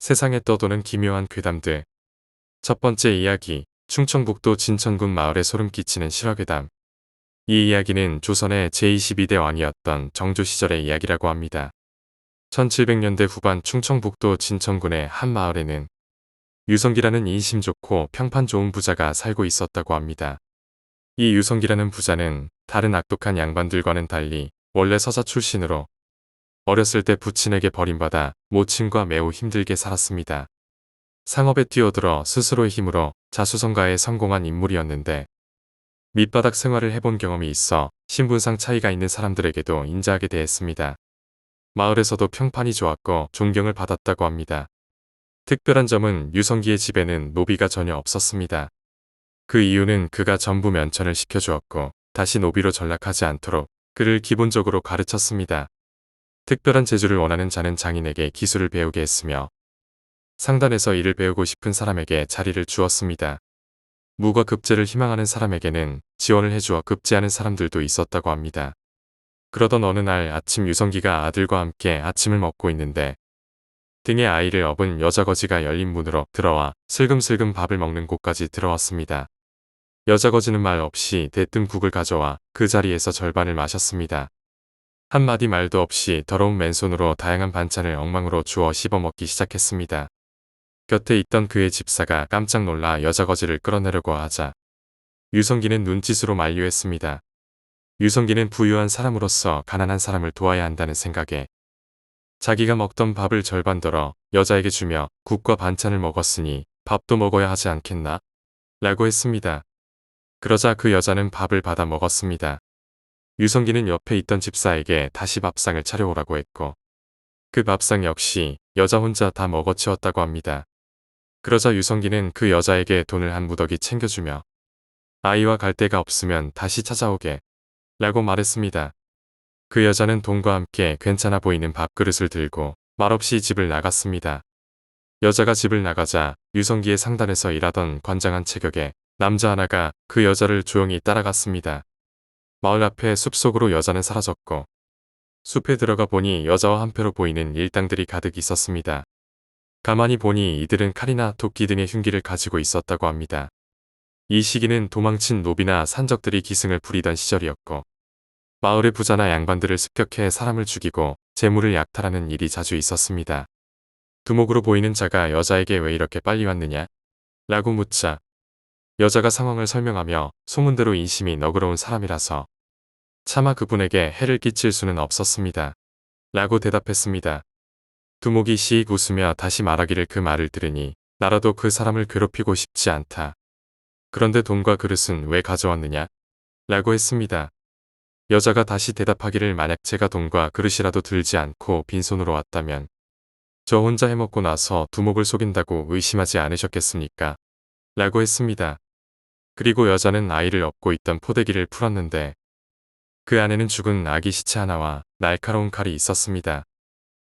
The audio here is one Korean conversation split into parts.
세상에 떠도는 기묘한 괴담들. 첫 번째 이야기, 충청북도 진천군 마을에 소름 끼치는 실화괴담. 이 이야기는 조선의 제22대 왕이었던 정조 시절의 이야기라고 합니다. 1700년대 후반 충청북도 진천군의 한 마을에는 유성기라는 인심 좋고 평판 좋은 부자가 살고 있었다고 합니다. 이 유성기라는 부자는 다른 악독한 양반들과는 달리 원래 서자 출신으로 어렸을 때 부친에게 버림받아 모친과 매우 힘들게 살았습니다. 상업에 뛰어들어 스스로의 힘으로 자수성가에 성공한 인물이었는데 밑바닥 생활을 해본 경험이 있어 신분상 차이가 있는 사람들에게도 인자하게 대했습니다. 마을에서도 평판이 좋았고 존경을 받았다고 합니다. 특별한 점은 유성기의 집에는 노비가 전혀 없었습니다. 그 이유는 그가 전부 면천을 시켜주었고 다시 노비로 전락하지 않도록 그를 기본적으로 가르쳤습니다. 특별한 재주를 원하는 자는 장인에게 기술을 배우게 했으며 상단에서 일을 배우고 싶은 사람에게 자리를 주었습니다. 무과 급제를 희망하는 사람에게는 지원을 해주어 급제하는 사람들도 있었다고 합니다. 그러던 어느 날 아침 유성기가 아들과 함께 아침을 먹고 있는데 등에 아이를 업은 여자거지가 열린 문으로 들어와 슬금슬금 밥을 먹는 곳까지 들어왔습니다. 여자거지는 말 없이 대뜸 국을 가져와 그 자리에서 절반을 마셨습니다. 한마디 말도 없이 더러운 맨손으로 다양한 반찬을 엉망으로 주워 씹어먹기 시작했습니다. 곁에 있던 그의 집사가 깜짝 놀라 여자거지를 끌어내려고 하자 유성기는 눈짓으로 만류했습니다. 유성기는 부유한 사람으로서 가난한 사람을 도와야 한다는 생각에 자기가 먹던 밥을 절반 덜어 여자에게 주며 국과 반찬을 먹었으니 밥도 먹어야 하지 않겠나? 라고 했습니다. 그러자 그 여자는 밥을 받아 먹었습니다. 유성기는 옆에 있던 집사에게 다시 밥상을 차려오라고 했고 그 밥상 역시 여자 혼자 다 먹어치웠다고 합니다. 그러자 유성기는 그 여자에게 돈을 한 무더기 챙겨주며 아이와 갈 데가 없으면 다시 찾아오게 라고 말했습니다. 그 여자는 돈과 함께 괜찮아 보이는 밥그릇을 들고 말없이 집을 나갔습니다. 여자가 집을 나가자 유성기의 상단에서 일하던 관장한 체격의 남자 하나가 그 여자를 조용히 따라갔습니다. 마을 앞에 숲속으로 여자는 사라졌고 숲에 들어가 보니 여자와 한패로 보이는 일당들이 가득 있었습니다. 가만히 보니 이들은 칼이나 도끼 등의 흉기를 가지고 있었다고 합니다. 이 시기는 도망친 노비나 산적들이 기승을 부리던 시절이었고 마을의 부자나 양반들을 습격해 사람을 죽이고 재물을 약탈하는 일이 자주 있었습니다. 두목으로 보이는 자가 여자에게 왜 이렇게 빨리 왔느냐? 라고 묻자 여자가 상황을 설명하며 소문대로 인심이 너그러운 사람이라서 차마 그분에게 해를 끼칠 수는 없었습니다. 라고 대답했습니다. 두목이 씩 웃으며 다시 말하기를 그 말을 들으니 나라도 그 사람을 괴롭히고 싶지 않다. 그런데 돈과 그릇은 왜 가져왔느냐? 라고 했습니다. 여자가 다시 대답하기를 만약 제가 돈과 그릇이라도 들지 않고 빈손으로 왔다면 저 혼자 해먹고 나서 두목을 속인다고 의심하지 않으셨겠습니까? 라고 했습니다. 그리고 여자는 아이를 업고 있던 포대기를 풀었는데 그 안에는 죽은 아기 시체 하나와 날카로운 칼이 있었습니다.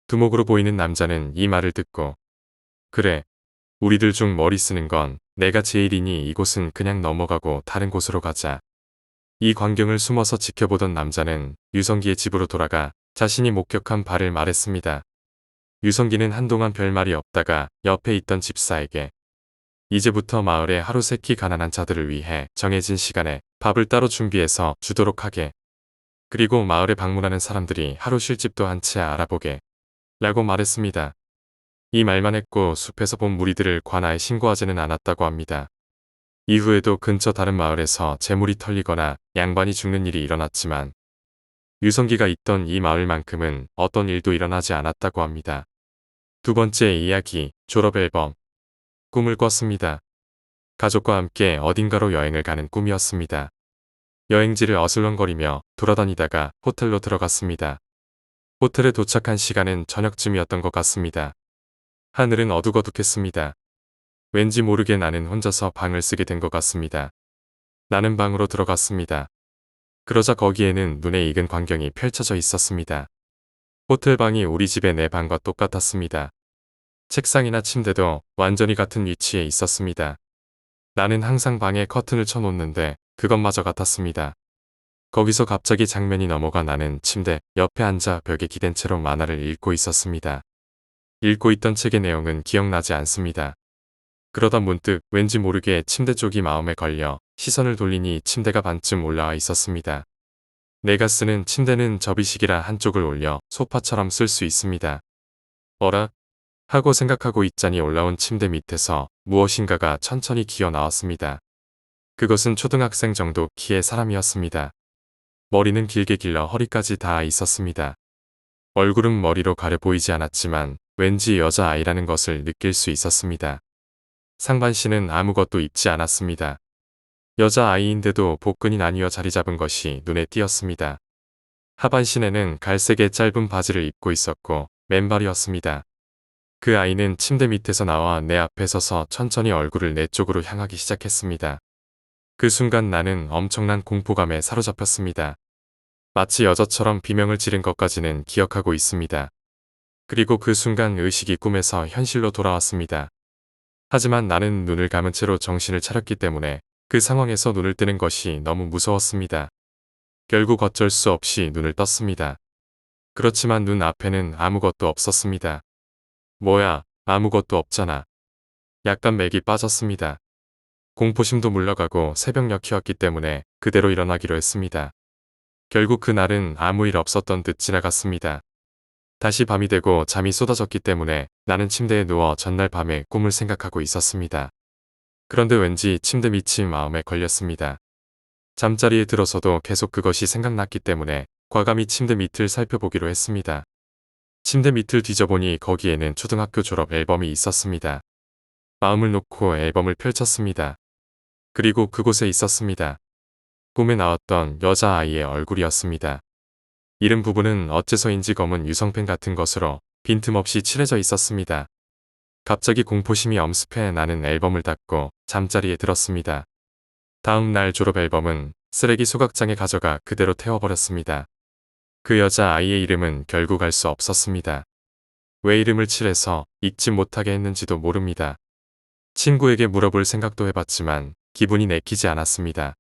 두목으로 보이는 남자는 이 말을 듣고 그래, 우리들 중 머리 쓰는 건 내가 제일이니 이곳은 그냥 넘어가고 다른 곳으로 가자. 이 광경을 숨어서 지켜보던 남자는 유성기의 집으로 돌아가 자신이 목격한 바를 말했습니다. 유성기는 한동안 별말이 없다가 옆에 있던 집사에게 이제부터 마을에 하루 세 끼 가난한 자들을 위해 정해진 시간에 밥을 따로 준비해서 주도록 하게. 그리고 마을에 방문하는 사람들이 하루 쉴 집도 한 채 알아보게. 라고 말했습니다. 이 말만 했고 숲에서 본 무리들을 관아에 신고하지는 않았다고 합니다. 이후에도 근처 다른 마을에서 재물이 털리거나 양반이 죽는 일이 일어났지만 유성기가 있던 이 마을만큼은 어떤 일도 일어나지 않았다고 합니다. 두 번째 이야기, 졸업 앨범. 꿈을 꿨습니다. 가족과 함께 어딘가로 여행을 가는 꿈이었습니다. 여행지를 어슬렁거리며 돌아다니다가 호텔로 들어갔습니다. 호텔에 도착한 시간은 저녁쯤이었던 것 같습니다. 하늘은 어둑어둑했습니다. 왠지 모르게 나는 혼자서 방을 쓰게 된 것 같습니다. 나는 방으로 들어갔습니다. 그러자 거기에는 눈에 익은 광경이 펼쳐져 있었습니다. 호텔 방이 우리 집의 내 방과 똑같았습니다. 책상이나 침대도 완전히 같은 위치에 있었습니다. 나는 항상 방에 커튼을 쳐놓는데 그것마저 같았습니다. 거기서 갑자기 장면이 넘어가 나는 침대 옆에 앉아 벽에 기댄 채로 만화를 읽고 있었습니다. 읽고 있던 책의 내용은 기억나지 않습니다. 그러다 문득 왠지 모르게 침대 쪽이 마음에 걸려 시선을 돌리니 침대가 반쯤 올라와 있었습니다. 내가 쓰는 침대는 접이식이라 한쪽을 올려 소파처럼 쓸 수 있습니다. 어라? 하고 생각하고 있자니 올라온 침대 밑에서 무엇인가가 천천히 기어 나왔습니다. 그것은 초등학생 정도 키의 사람이었습니다. 머리는 길게 길러 허리까지 닿아 있었습니다. 얼굴은 머리로 가려 보이지 않았지만 왠지 여자아이라는 것을 느낄 수 있었습니다. 상반신은 아무것도 입지 않았습니다. 여자아이인데도 복근이 나뉘어 자리 잡은 것이 눈에 띄었습니다. 하반신에는 갈색의 짧은 바지를 입고 있었고 맨발이었습니다. 그 아이는 침대 밑에서 나와 내 앞에 서서 천천히 얼굴을 내 쪽으로 향하기 시작했습니다. 그 순간 나는 엄청난 공포감에 사로잡혔습니다. 마치 여자처럼 비명을 지른 것까지는 기억하고 있습니다. 그리고 그 순간 의식이 꿈에서 현실로 돌아왔습니다. 하지만 나는 눈을 감은 채로 정신을 차렸기 때문에 그 상황에서 눈을 뜨는 것이 너무 무서웠습니다. 결국 어쩔 수 없이 눈을 떴습니다. 그렇지만 눈 앞에는 아무것도 없었습니다. 뭐야, 아무것도 없잖아. 약간 맥이 빠졌습니다. 공포심도 물러가고 새벽녘이었기 때문에 그대로 일어나기로 했습니다. 결국 그날은 아무 일 없었던 듯 지나갔습니다. 다시 밤이 되고 잠이 쏟아졌기 때문에 나는 침대에 누워 전날 밤의 꿈을 생각하고 있었습니다. 그런데 왠지 침대 밑이 마음에 걸렸습니다. 잠자리에 들어서도 계속 그것이 생각났기 때문에 과감히 침대 밑을 살펴보기로 했습니다. 침대 밑을 뒤져보니 거기에는 초등학교 졸업 앨범이 있었습니다. 마음을 놓고 앨범을 펼쳤습니다. 그리고 그곳에 있었습니다. 꿈에 나왔던 여자아이의 얼굴이었습니다. 이름 부분은 어째서인지 검은 유성펜 같은 것으로 빈틈없이 칠해져 있었습니다. 갑자기 공포심이 엄습해 나는 앨범을 닫고 잠자리에 들었습니다. 다음 날 졸업 앨범은 쓰레기 소각장에 가져가 그대로 태워버렸습니다. 그 여자아이의 이름은 결국 알 수 없었습니다. 왜 이름을 칠해서 잊지 못하게 했는지도 모릅니다. 친구에게 물어볼 생각도 해봤지만 기분이 내키지 않았습니다.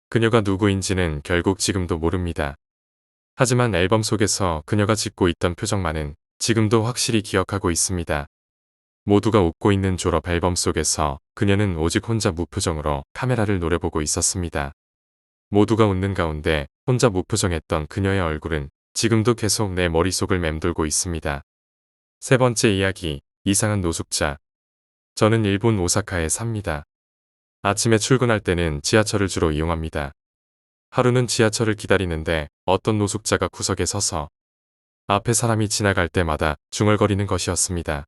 그녀가 누구인지는 결국 지금도 모릅니다. 하지만 앨범 속에서 그녀가 짓고 있던 표정만은 지금도 확실히 기억하고 있습니다. 모두가 웃고 있는 졸업 앨범 속에서 그녀는 오직 혼자 무표정으로 카메라를 노려보고 있었습니다. 모두가 웃는 가운데 혼자 무표정했던 그녀의 얼굴은 지금도 계속 내 머릿속을 맴돌고 있습니다. 세 번째 이야기, 이상한 노숙자. 저는 일본 오사카에 삽니다. 아침에 출근할 때는 지하철을 주로 이용합니다. 하루는 지하철을 기다리는데 어떤 노숙자가 구석에 서서 앞에 사람이 지나갈 때마다 중얼거리는 것이었습니다.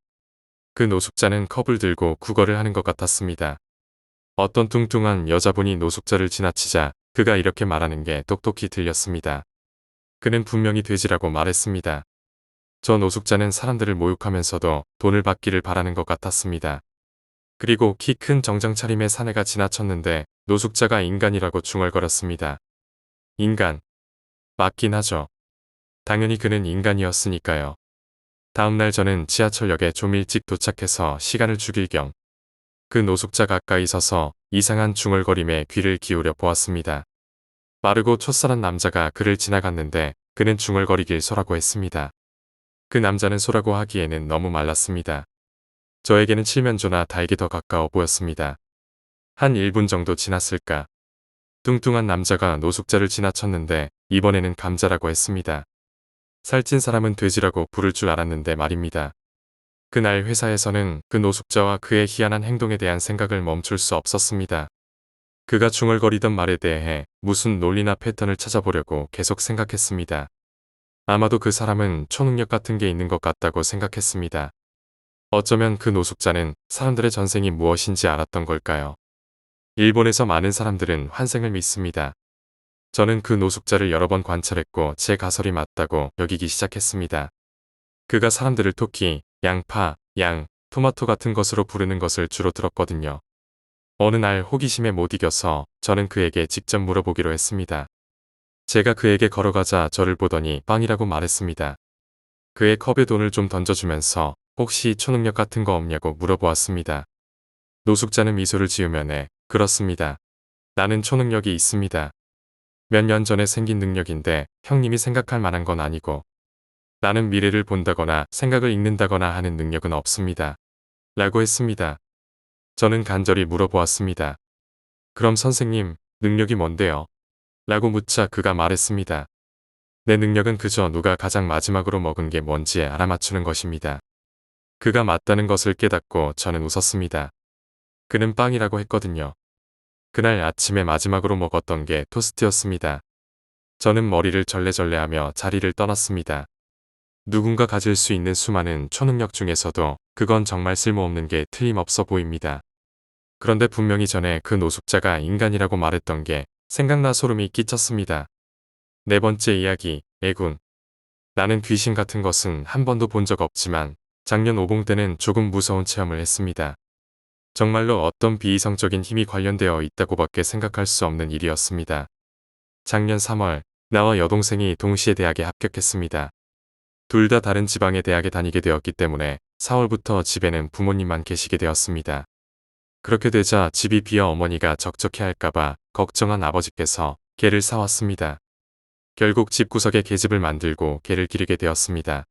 그 노숙자는 컵을 들고 구걸을 하는 것 같았습니다. 어떤 뚱뚱한 여자분이 노숙자를 지나치자 그가 이렇게 말하는 게 똑똑히 들렸습니다. 그는 분명히 돼지라고 말했습니다. 저 노숙자는 사람들을 모욕하면서도 돈을 받기를 바라는 것 같았습니다. 그리고 키 큰 정장 차림의 사내가 지나쳤는데 노숙자가 인간이라고 중얼거렸습니다. 인간. 맞긴 하죠. 당연히 그는 인간이었으니까요. 다음날 저는 지하철역에 좀 일찍 도착해서 시간을 죽일 겸 그 노숙자 가까이 서서 이상한 중얼거림에 귀를 기울여 보았습니다. 마르고 촌쌀한 남자가 그를 지나갔는데 그는 중얼거리길 소라고 했습니다. 그 남자는 소라고 하기에는 너무 말랐습니다. 저에게는 칠면조나 닭이 더 가까워 보였습니다. 한 1분 정도 지났을까. 뚱뚱한 남자가 노숙자를 지나쳤는데 이번에는 감자라고 했습니다. 살찐 사람은 돼지라고 부를 줄 알았는데 말입니다. 그날 회사에서는 그 노숙자와 그의 희한한 행동에 대한 생각을 멈출 수 없었습니다. 그가 중얼거리던 말에 대해 무슨 논리나 패턴을 찾아보려고 계속 생각했습니다. 아마도 그 사람은 초능력 같은 게 있는 것 같다고 생각했습니다. 어쩌면 그 노숙자는 사람들의 전생이 무엇인지 알았던 걸까요? 일본에서 많은 사람들은 환생을 믿습니다. 저는 그 노숙자를 여러 번 관찰했고 제 가설이 맞다고 여기기 시작했습니다. 그가 사람들을 토끼, 양파, 양, 토마토 같은 것으로 부르는 것을 주로 들었거든요. 어느 날 호기심에 못 이겨서 저는 그에게 직접 물어보기로 했습니다. 제가 그에게 걸어가자 저를 보더니 빵이라고 말했습니다. 그의 컵에 돈을 좀 던져주면서 혹시 초능력 같은 거 없냐고 물어보았습니다. 노숙자는 미소를 지으며 네, 그렇습니다. 나는 초능력이 있습니다. 몇 년 전에 생긴 능력인데 형님이 생각할 만한 건 아니고 나는 미래를 본다거나 생각을 읽는다거나 하는 능력은 없습니다. 라고 했습니다. 저는 간절히 물어보았습니다. 그럼 선생님, 능력이 뭔데요? 라고 묻자 그가 말했습니다. 내 능력은 그저 누가 가장 마지막으로 먹은 게 뭔지에 알아맞추는 것입니다. 그가 맞다는 것을 깨닫고 저는 웃었습니다. 그는 빵이라고 했거든요. 그날 아침에 마지막으로 먹었던 게 토스트였습니다. 저는 머리를 절레절레하며 자리를 떠났습니다. 누군가 가질 수 있는 수많은 초능력 중에서도 그건 정말 쓸모없는 게 틀림없어 보입니다. 그런데 분명히 전에 그 노숙자가 인간이라고 말했던 게 생각나 소름이 끼쳤습니다. 네 번째 이야기, 애군. 나는 귀신 같은 것은 한 번도 본 적 없지만 작년 오봉 때는 조금 무서운 체험을 했습니다. 정말로 어떤 비이성적인 힘이 관련되어 있다고밖에 생각할 수 없는 일이었습니다. 작년 3월, 나와 여동생이 동시에 대학에 합격했습니다. 둘 다 다른 지방의 대학에 다니게 되었기 때문에 4월부터 집에는 부모님만 계시게 되었습니다. 그렇게 되자 집이 비어 어머니가 적적해할까봐 걱정한 아버지께서 개를 사왔습니다. 결국 집구석에 개집을 만들고 개를 기르게 되었습니다.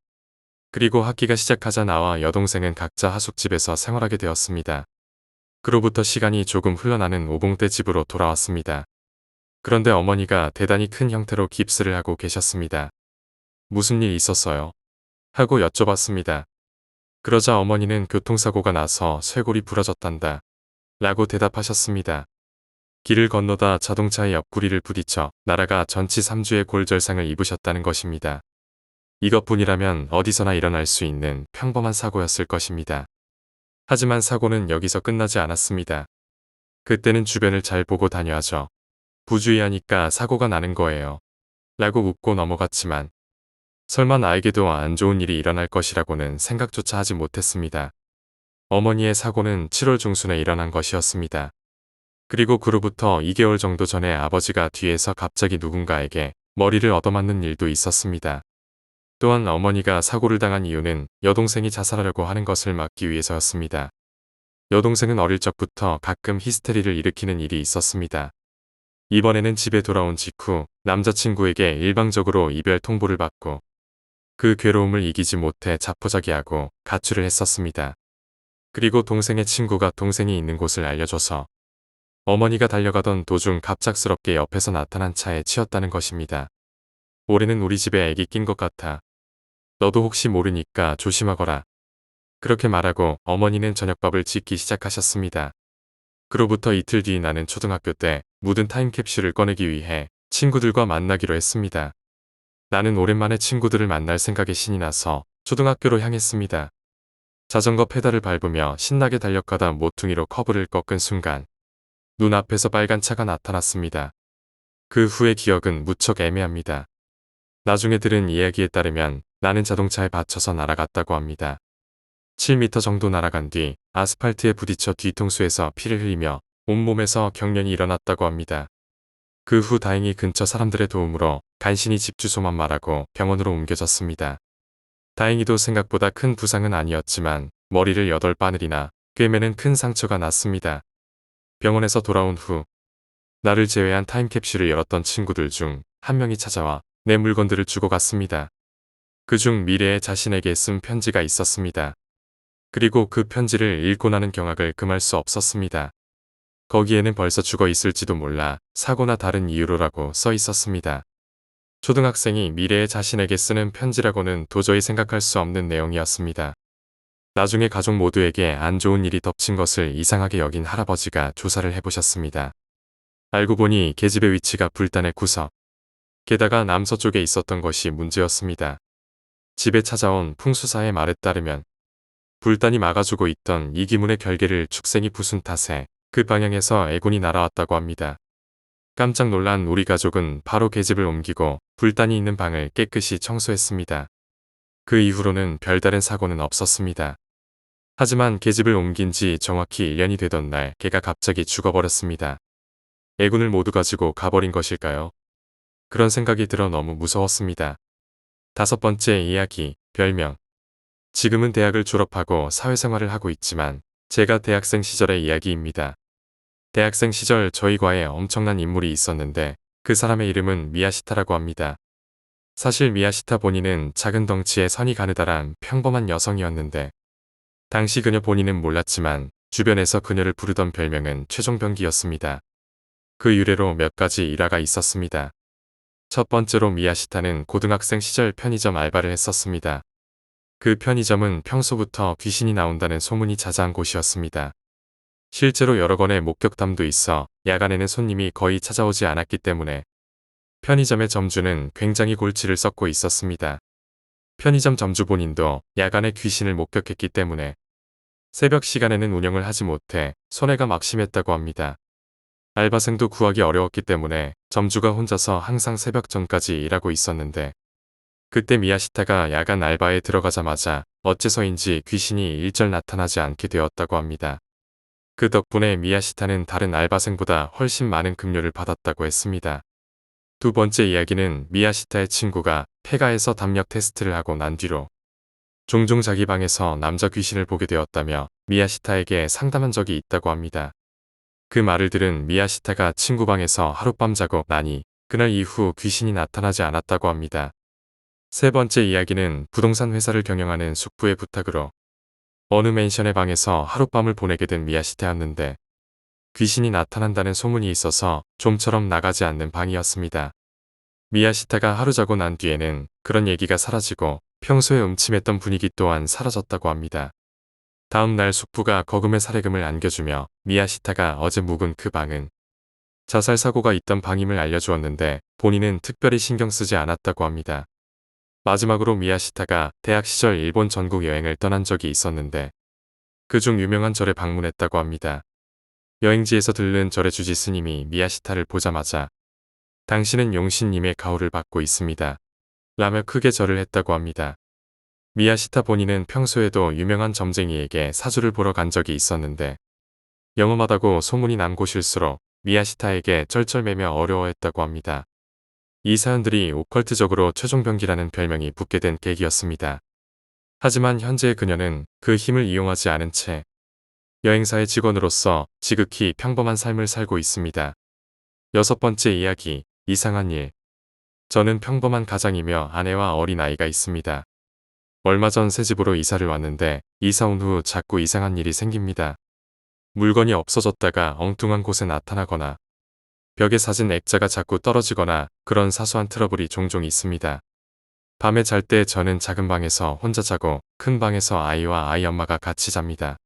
그리고 학기가 시작하자 나와 여동생은 각자 하숙집에서 생활하게 되었습니다. 그로부터 시간이 조금 흘러나는 오봉 때 집으로 돌아왔습니다. 그런데 어머니가 대단히 큰 형태로 깁스를 하고 계셨습니다. 무슨 일 있었어요? 하고 여쭤봤습니다. 그러자 어머니는 교통사고가 나서 쇄골이 부러졌단다. 라고 대답하셨습니다. 길을 건너다 자동차의 옆구리를 부딪혀 날아가 전치 3주의 골절상을 입으셨다는 것입니다. 이것뿐이라면 어디서나 일어날 수 있는 평범한 사고였을 것입니다. 하지만 사고는 여기서 끝나지 않았습니다. 그때는 주변을 잘 보고 다녀야죠. 부주의하니까 사고가 나는 거예요. 라고 웃고 넘어갔지만 설마 나에게도 안 좋은 일이 일어날 것이라고는 생각조차 하지 못했습니다. 어머니의 사고는 7월 중순에 일어난 것이었습니다. 그리고 그로부터 2개월 정도 전에 아버지가 뒤에서 갑자기 누군가에게 머리를 얻어맞는 일도 있었습니다. 또한 어머니가 사고를 당한 이유는 여동생이 자살하려고 하는 것을 막기 위해서였습니다. 여동생은 어릴 적부터 가끔 히스테리를 일으키는 일이 있었습니다. 이번에는 집에 돌아온 직후 남자친구에게 일방적으로 이별 통보를 받고 그 괴로움을 이기지 못해 자포자기하고 가출을 했었습니다. 그리고 동생의 친구가 동생이 있는 곳을 알려줘서 어머니가 달려가던 도중 갑작스럽게 옆에서 나타난 차에 치였다는 것입니다. 올해는 우리 집에 애기 낀 것 같아. 너도 혹시 모르니까 조심하거라. 그렇게 말하고 어머니는 저녁밥을 짓기 시작하셨습니다. 그로부터 이틀 뒤 나는 초등학교 때 묻은 타임캡슐을 꺼내기 위해 친구들과 만나기로 했습니다. 나는 오랜만에 친구들을 만날 생각에 신이 나서 초등학교로 향했습니다. 자전거 페달을 밟으며 신나게 달려가다 모퉁이로 커브를 꺾은 순간 눈앞에서 빨간 차가 나타났습니다. 그 후의 기억은 무척 애매합니다. 나중에 들은 이야기에 따르면 나는 자동차에 받쳐서 날아갔다고 합니다. 7m 정도 날아간 뒤 아스팔트에 부딪혀 뒤통수에서 피를 흘리며 온몸에서 경련이 일어났다고 합니다. 그 후 다행히 근처 사람들의 도움으로 간신히 집 주소만 말하고 병원으로 옮겨졌습니다. 다행히도 생각보다 큰 부상은 아니었지만 머리를 8바늘이나 꿰매는 큰 상처가 났습니다. 병원에서 돌아온 후 나를 제외한 타임캡슐을 열었던 친구들 중 한 명이 찾아와 내 물건들을 주고 갔습니다. 그중 미래의 자신에게 쓴 편지가 있었습니다. 그리고 그 편지를 읽고 나는 경악을 금할 수 없었습니다. 거기에는 벌써 죽어 있을지도 몰라 사고나 다른 이유로라고 써 있었습니다. 초등학생이 미래의 자신에게 쓰는 편지라고는 도저히 생각할 수 없는 내용이었습니다. 나중에 가족 모두에게 안 좋은 일이 덮친 것을 이상하게 여긴 할아버지가 조사를 해보셨습니다. 알고 보니 계집의 위치가 불단의 구석. 게다가 남서쪽에 있었던 것이 문제였습니다. 집에 찾아온 풍수사의 말에 따르면 불단이 막아주고 있던 이기문의 결계를 축생이 부순 탓에 그 방향에서 애군이 날아왔다고 합니다. 깜짝 놀란 우리 가족은 바로 계집을 옮기고 불단이 있는 방을 깨끗이 청소했습니다. 그 이후로는 별다른 사고는 없었습니다. 하지만 계집을 옮긴 지 정확히 1년이 되던 날 개가 갑자기 죽어버렸습니다. 애군을 모두 가지고 가버린 것일까요? 그런 생각이 들어 너무 무서웠습니다. 5번째 이야기, 별명. 지금은 대학을 졸업하고 사회생활을 하고 있지만 제가 대학생 시절의 이야기입니다. 대학생 시절 저희 과에 엄청난 인물이 있었는데 그 사람의 이름은 미야시타라고 합니다. 사실 미야시타 본인은 작은 덩치에 선이 가느다란 평범한 여성이었는데 당시 그녀 본인은 몰랐지만 주변에서 그녀를 부르던 별명은 최종병기였습니다. 그 유래로 몇 가지 일화가 있었습니다. 첫 번째로 미야시타는 고등학생 시절 편의점 알바를 했었습니다. 그 편의점은 평소부터 귀신이 나온다는 소문이 자자한 곳이었습니다. 실제로 여러 건의 목격담도 있어 야간에는 손님이 거의 찾아오지 않았기 때문에 편의점의 점주는 굉장히 골치를 썩고 있었습니다. 편의점 점주 본인도 야간에 귀신을 목격했기 때문에 새벽 시간에는 운영을 하지 못해 손해가 막심했다고 합니다. 알바생도 구하기 어려웠기 때문에 점주가 혼자서 항상 새벽 전까지 일하고 있었는데 그때 미야시타가 야간 알바에 들어가자마자 어째서인지 귀신이 일절 나타나지 않게 되었다고 합니다. 그 덕분에 미야시타는 다른 알바생보다 훨씬 많은 급료를 받았다고 했습니다. 두 번째 이야기는 미야시타의 친구가 폐가에서 담력 테스트를 하고 난 뒤로 종종 자기 방에서 남자 귀신을 보게 되었다며 미야시타에게 상담한 적이 있다고 합니다. 그 말을 들은 미야시타가 친구 방에서 하룻밤 자고 나니 그날 이후 귀신이 나타나지 않았다고 합니다. 세 번째 이야기는 부동산 회사를 경영하는 숙부의 부탁으로 어느 맨션의 방에서 하룻밤을 보내게 된 미야시타였는데 귀신이 나타난다는 소문이 있어서 좀처럼 나가지 않는 방이었습니다. 미야시타가 하루 자고 난 뒤에는 그런 얘기가 사라지고 평소에 음침했던 분위기 또한 사라졌다고 합니다. 다음 날 숙부가 거금의 사례금을 안겨주며 미야시타가 어제 묵은 그 방은 자살 사고가 있던 방임을 알려주었는데 본인은 특별히 신경 쓰지 않았다고 합니다. 마지막으로 미야시타가 대학 시절 일본 전국 여행을 떠난 적이 있었는데 그중 유명한 절에 방문했다고 합니다. 여행지에서 들른 절의 주지 스님이 미야시타를 보자마자 당신은 용신님의 가호를 받고 있습니다. 라며 크게 절을 했다고 합니다. 미야시타 본인은 평소에도 유명한 점쟁이에게 사주를 보러 간 적이 있었는데 영험하다고 소문이 난 곳일수록 미야시타에게 쩔쩔매며 어려워했다고 합니다. 이 사연들이 오컬트적으로 최종병기라는 별명이 붙게 된 계기였습니다. 하지만 현재 그녀는 그 힘을 이용하지 않은 채 여행사의 직원으로서 지극히 평범한 삶을 살고 있습니다. 여섯 번째 이야기, 이상한 일. 저는 평범한 가장이며 아내와 어린 아이가 있습니다. 얼마 전 새 집으로 이사를 왔는데 이사 온 후 자꾸 이상한 일이 생깁니다. 물건이 없어졌다가 엉뚱한 곳에 나타나거나 벽에 사진 액자가 자꾸 떨어지거나 그런 사소한 트러블이 종종 있습니다. 밤에 잘 때 저는 작은 방에서 혼자 자고 큰 방에서 아이와 아이 엄마가 같이 잡니다.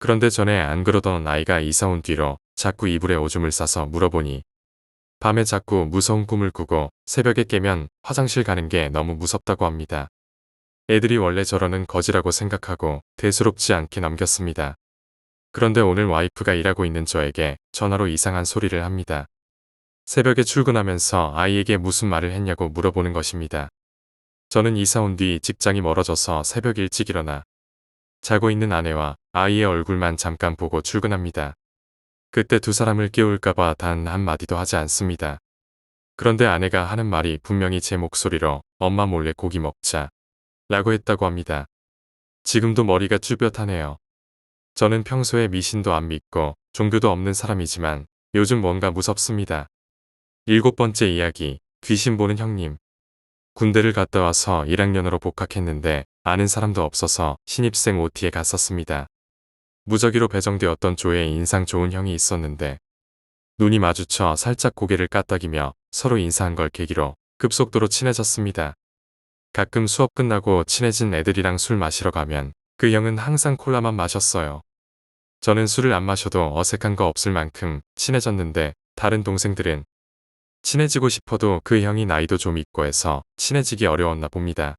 그런데 전에 안 그러던 아이가 이사 온 뒤로 자꾸 이불에 오줌을 싸서 물어보니 밤에 자꾸 무서운 꿈을 꾸고 새벽에 깨면 화장실 가는 게 너무 무섭다고 합니다. 애들이 원래 저러는 거지라고 생각하고 대수롭지 않게 넘겼습니다. 그런데 오늘 와이프가 일하고 있는 저에게 전화로 이상한 소리를 합니다. 새벽에 출근하면서 아이에게 무슨 말을 했냐고 물어보는 것입니다. 저는 이사 온 뒤 직장이 멀어져서 새벽 일찍 일어나 자고 있는 아내와 아이의 얼굴만 잠깐 보고 출근합니다. 그때 두 사람을 깨울까봐 단 한마디도 하지 않습니다. 그런데 아내가 하는 말이 분명히 제 목소리로 엄마 몰래 고기 먹자 라고 했다고 합니다. 지금도 머리가 쭈뼛하네요. 저는 평소에 미신도 안 믿고 종교도 없는 사람이지만 요즘 뭔가 무섭습니다. 일곱 번째 이야기, 귀신 보는 형님. 군대를 갔다 와서 1학년으로 복학했는데 아는 사람도 없어서 신입생 OT에 갔었습니다. 무작위로 배정되었던 조에 인상 좋은 형이 있었는데 눈이 마주쳐 살짝 고개를 까딱이며 서로 인사한 걸 계기로 급속도로 친해졌습니다. 가끔 수업 끝나고 친해진 애들이랑 술 마시러 가면 그 형은 항상 콜라만 마셨어요. 저는 술을 안 마셔도 어색한 거 없을 만큼 친해졌는데 다른 동생들은 친해지고 싶어도 그 형이 나이도 좀 있고 해서 친해지기 어려웠나 봅니다.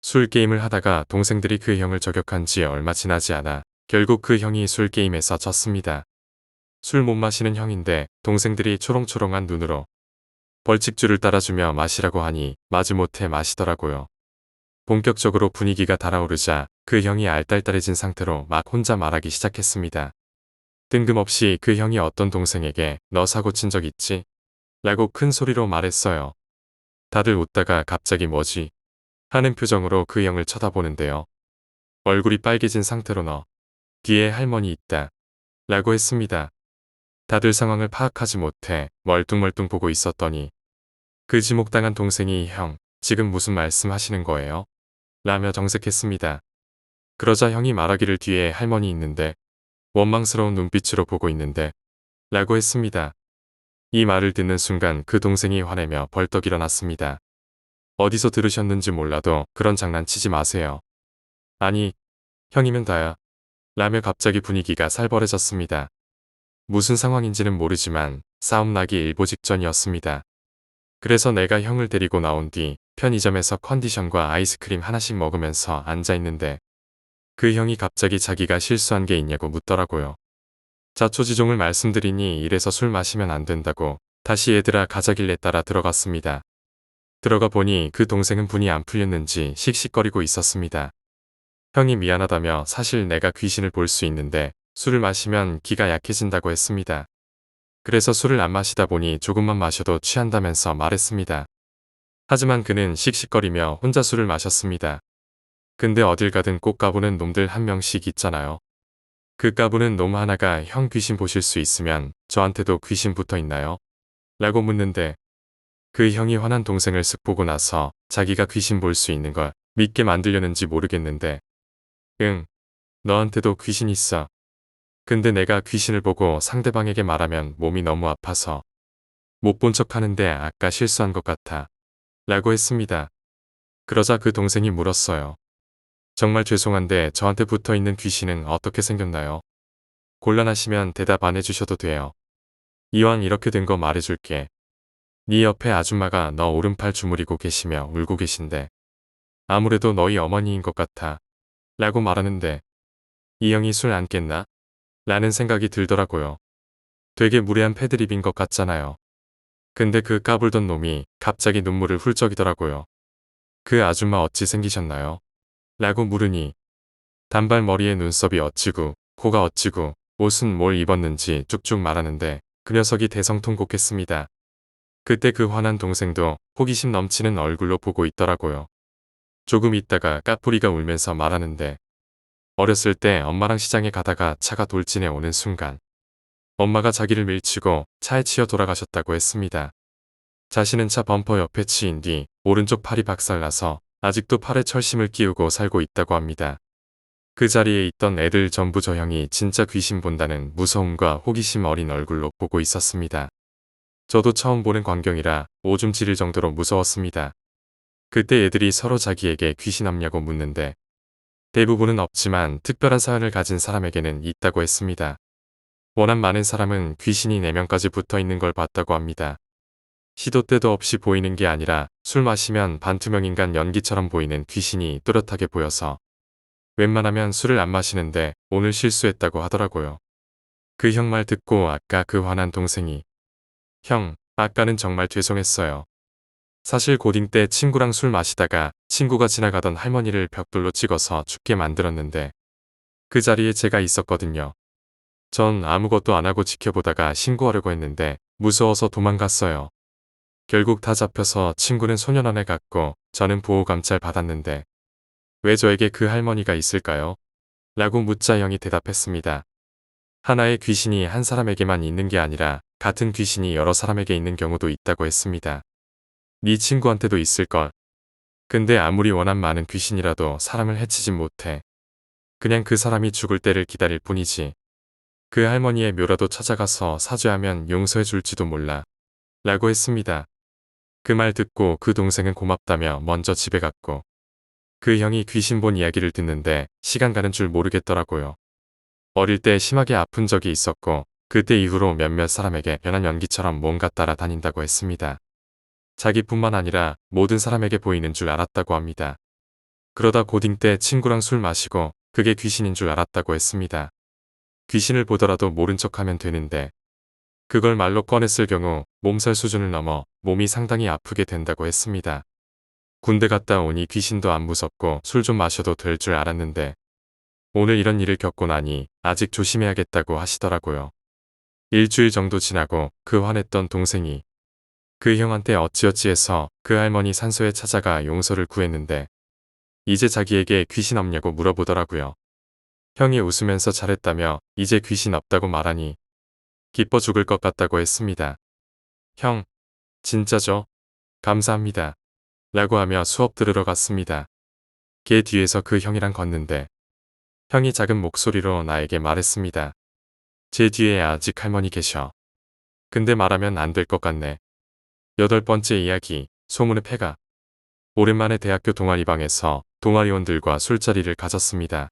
술 게임을 하다가 동생들이 그 형을 저격한 지 얼마 지나지 않아 결국 그 형이 술 게임에서 졌습니다. 술 못 마시는 형인데 동생들이 초롱초롱한 눈으로 벌칙주를 따라주며 마시라고 하니 마지못해 마시더라고요. 본격적으로 분위기가 달아오르자 그 형이 알딸딸해진 상태로 막 혼자 말하기 시작했습니다. 뜬금없이 그 형이 어떤 동생에게 너 사고 친 적 있지? 라고 큰 소리로 말했어요. 다들 웃다가 갑자기 뭐지? 하는 표정으로 그 형을 쳐다보는데요. 얼굴이 빨개진 상태로 너 뒤에 할머니 있다. 라고 했습니다. 다들 상황을 파악하지 못해 멀뚱멀뚱 보고 있었더니 그 지목당한 동생이 형, 지금 무슨 말씀 하시는 거예요? 라며 정색했습니다. 그러자 형이 말하기를 뒤에 할머니 있는데 원망스러운 눈빛으로 보고 있는데 라고 했습니다. 이 말을 듣는 순간 그 동생이 화내며 벌떡 일어났습니다. 어디서 들으셨는지 몰라도 그런 장난치지 마세요. 아니, 형이면 다야. 라며 갑자기 분위기가 살벌해졌습니다. 무슨 상황인지는 모르지만 싸움 나기 일보 직전이었습니다. 그래서 내가 형을 데리고 나온 뒤 편의점에서 컨디션과 아이스크림 하나씩 먹으면서 앉아있는데 그 형이 갑자기 자기가 실수한 게 있냐고 묻더라고요. 자초지종을 말씀드리니 이래서 술 마시면 안 된다고 다시 얘들아 가자길래 따라 들어갔습니다. 들어가 보니 그 동생은 분이 안 풀렸는지 씩씩거리고 있었습니다. 형이 미안하다며 사실 내가 귀신을 볼 수 있는데 술을 마시면 기가 약해진다고 했습니다. 그래서 술을 안 마시다 보니 조금만 마셔도 취한다면서 말했습니다. 하지만 그는 씩씩거리며 혼자 술을 마셨습니다. 근데 어딜 가든 꼭 까부는 놈들 한 명씩 있잖아요. 그 까부는 놈 하나가 형 귀신 보실 수 있으면 저한테도 귀신 붙어 있나요? 라고 묻는데 그 형이 화난 동생을 쓱 보고 나서 자기가 귀신 볼 수 있는 걸 믿게 만들려는지 모르겠는데 응, 너한테도 귀신 있어. 근데 내가 귀신을 보고 상대방에게 말하면 몸이 너무 아파서 못 본 척 하는데 아까 실수한 것 같아. 라고 했습니다. 그러자 그 동생이 물었어요. 정말 죄송한데 저한테 붙어 있는 귀신은 어떻게 생겼나요? 곤란하시면 대답 안 해주셔도 돼요. 이왕 이렇게 된 거 말해줄게. 네 옆에 아줌마가 너 오른팔 주무리고 계시며 울고 계신데 아무래도 너희 어머니인 것 같아. 라고 말하는데 이 형이 술 안 깼나? 라는 생각이 들더라고요. 되게 무례한 패드립인 것 같잖아요. 근데 그 까불던 놈이 갑자기 눈물을 훌쩍이더라고요. 그 아줌마 어찌 생기셨나요? 라고 물으니 단발머리에 눈썹이 어찌고 코가 어찌고 옷은 뭘 입었는지 쭉쭉 말하는데 그 녀석이 대성통곡했습니다. 그때 그 화난 동생도 호기심 넘치는 얼굴로 보고 있더라고요. 조금 있다가 까풀이가 울면서 말하는데 어렸을 때 엄마랑 시장에 가다가 차가 돌진해 오는 순간 엄마가 자기를 밀치고 차에 치여 돌아가셨다고 했습니다. 자신은 차 범퍼 옆에 치인 뒤 오른쪽 팔이 박살나서 아직도 팔에 철심을 끼우고 살고 있다고 합니다. 그 자리에 있던 애들 전부 저 형이 진짜 귀신 본다는 무서움과 호기심 어린 얼굴로 보고 있었습니다. 저도 처음 보는 광경이라 오줌 지릴 정도로 무서웠습니다. 그때 애들이 서로 자기에게 귀신 없냐고 묻는데 대부분은 없지만 특별한 사연을 가진 사람에게는 있다고 했습니다. 워낙 많은 사람은 귀신이 4명까지 붙어 있는 걸 봤다고 합니다. 시도 때도 없이 보이는 게 아니라 술 마시면 반투명인간 연기처럼 보이는 귀신이 또렷하게 보여서 웬만하면 술을 안 마시는데 오늘 실수했다고 하더라고요. 그 형 말 듣고 아까 그 화난 동생이 형, 아까는 정말 죄송했어요. 사실 고딩 때 친구랑 술 마시다가 친구가 지나가던 할머니를 벽돌로 찍어서 죽게 만들었는데 그 자리에 제가 있었거든요. 전 아무것도 안 하고 지켜보다가 신고하려고 했는데 무서워서 도망갔어요. 결국 다 잡혀서 친구는 소년원에 갔고 저는 보호감찰 받았는데 왜 저에게 그 할머니가 있을까요? 라고 묻자 형이 대답했습니다. 하나의 귀신이 한 사람에게만 있는 게 아니라 같은 귀신이 여러 사람에게 있는 경우도 있다고 했습니다. 네 친구한테도 있을걸. 근데 아무리 워낙 많은 귀신이라도 사람을 해치진 못해. 그냥 그 사람이 죽을 때를 기다릴 뿐이지. 그 할머니의 묘라도 찾아가서 사죄하면 용서해 줄지도 몰라. 라고 했습니다. 그 말 듣고 그 동생은 고맙다며 먼저 집에 갔고 그 형이 귀신 본 이야기를 듣는데 시간 가는 줄 모르겠더라고요. 어릴 때 심하게 아픈 적이 있었고 그때 이후로 몇몇 사람에게 변한 연기처럼 뭔가 따라다닌다고 했습니다. 자기뿐만 아니라 모든 사람에게 보이는 줄 알았다고 합니다. 그러다 고딩 때 친구랑 술 마시고 그게 귀신인 줄 알았다고 했습니다. 귀신을 보더라도 모른 척하면 되는데 그걸 말로 꺼냈을 경우 몸살 수준을 넘어 몸이 상당히 아프게 된다고 했습니다. 군대 갔다 오니 귀신도 안 무섭고 술 좀 마셔도 될 줄 알았는데 오늘 이런 일을 겪고 나니 아직 조심해야겠다고 하시더라고요. 일주일 정도 지나고 그 화냈던 동생이 그 형한테 어찌어찌 해서 그 할머니 산소에 찾아가 용서를 구했는데 이제 자기에게 귀신 없냐고 물어보더라고요. 형이 웃으면서 잘했다며 이제 귀신 없다고 말하니 기뻐 죽을 것 같다고 했습니다. 형, 진짜죠? 감사합니다. 라고 하며 수업 들으러 갔습니다. 걔 뒤에서 그 형이랑 걷는데 형이 작은 목소리로 나에게 말했습니다. 제 뒤에 아직 할머니 계셔. 근데 말하면 안 될 것 같네. 8번째 이야기, 소문의 폐가. 오랜만에 대학교 동아리방에서 동아리원들과 술자리를 가졌습니다.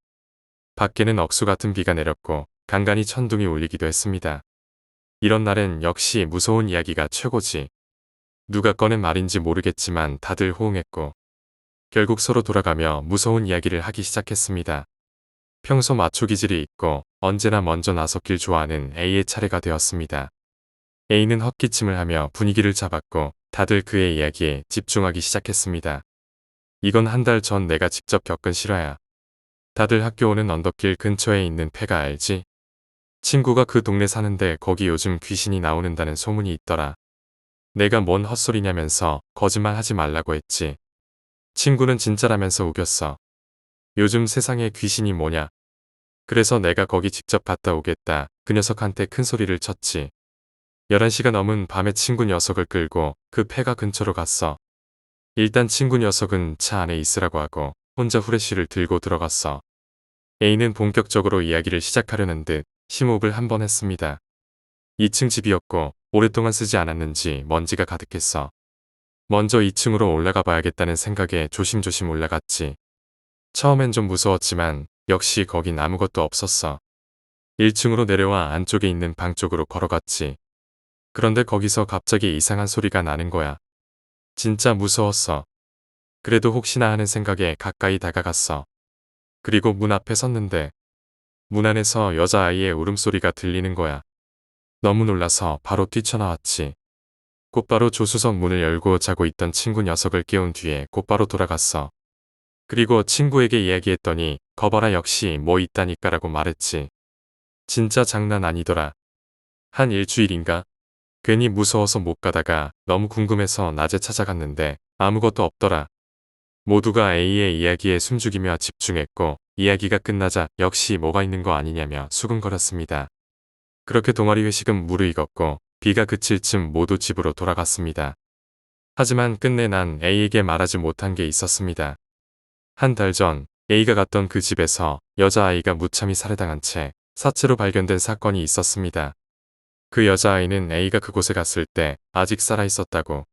밖에는 억수 같은 비가 내렸고 간간히 천둥이 울리기도 했습니다. 이런 날엔 역시 무서운 이야기가 최고지. 누가 꺼낸 말인지 모르겠지만 다들 호응했고 결국 서로 돌아가며 무서운 이야기를 하기 시작했습니다. 평소 마초 기질이 있고 언제나 먼저 나섰길 좋아하는 A의 차례가 되었습니다. A는 헛기침을 하며 분위기를 잡았고 다들 그의 이야기에 집중하기 시작했습니다. 이건 한 달 전 내가 직접 겪은 실화야. 다들 학교 오는 언덕길 근처에 있는 폐가 알지? 친구가 그 동네 사는데 거기 요즘 귀신이 나오는다는 소문이 있더라. 내가 뭔 헛소리냐면서 거짓말 하지 말라고 했지. 친구는 진짜라면서 우겼어. 요즘 세상에 귀신이 뭐냐. 그래서 내가 거기 직접 갔다 오겠다. 그 녀석한테 큰 소리를 쳤지. 11시가 넘은 밤에 친구 녀석을 끌고 그 폐가 근처로 갔어. 일단 친구 녀석은 차 안에 있으라고 하고 혼자 후레쉬를 들고 들어갔어. A는 본격적으로 이야기를 시작하려는 듯 심호흡을 한 번 했습니다. 2층 집이었고 오랫동안 쓰지 않았는지 먼지가 가득했어. 먼저 2층으로 올라가 봐야겠다는 생각에 조심조심 올라갔지. 처음엔 좀 무서웠지만 역시 거긴 아무것도 없었어. 1층으로 내려와 안쪽에 있는 방 쪽으로 걸어갔지. 그런데 거기서 갑자기 이상한 소리가 나는 거야. 진짜 무서웠어. 그래도 혹시나 하는 생각에 가까이 다가갔어. 그리고 문 앞에 섰는데 문 안에서 여자아이의 울음소리가 들리는 거야. 너무 놀라서 바로 뛰쳐나왔지. 곧바로 조수석 문을 열고 자고 있던 친구 녀석을 깨운 뒤에 곧바로 돌아갔어. 그리고 친구에게 이야기했더니 거봐라 역시 뭐 있다니까라고 말했지. 진짜 장난 아니더라. 한 일주일인가? 괜히 무서워서 못 가다가 너무 궁금해서 낮에 찾아갔는데 아무것도 없더라. 모두가 A의 이야기에 숨죽이며 집중했고 이야기가 끝나자 역시 뭐가 있는 거 아니냐며 수근거렸습니다. 그렇게 동아리 회식은 무르익었고 비가 그칠 쯤 모두 집으로 돌아갔습니다. 하지만 끝내 난 A에게 말하지 못한 게 있었습니다. 한 달 전 A가 갔던 그 집에서 여자아이가 무참히 살해당한 채 사체로 발견된 사건이 있었습니다. 그 여자아이는 A가 그곳에 갔을 때 아직 살아있었다고.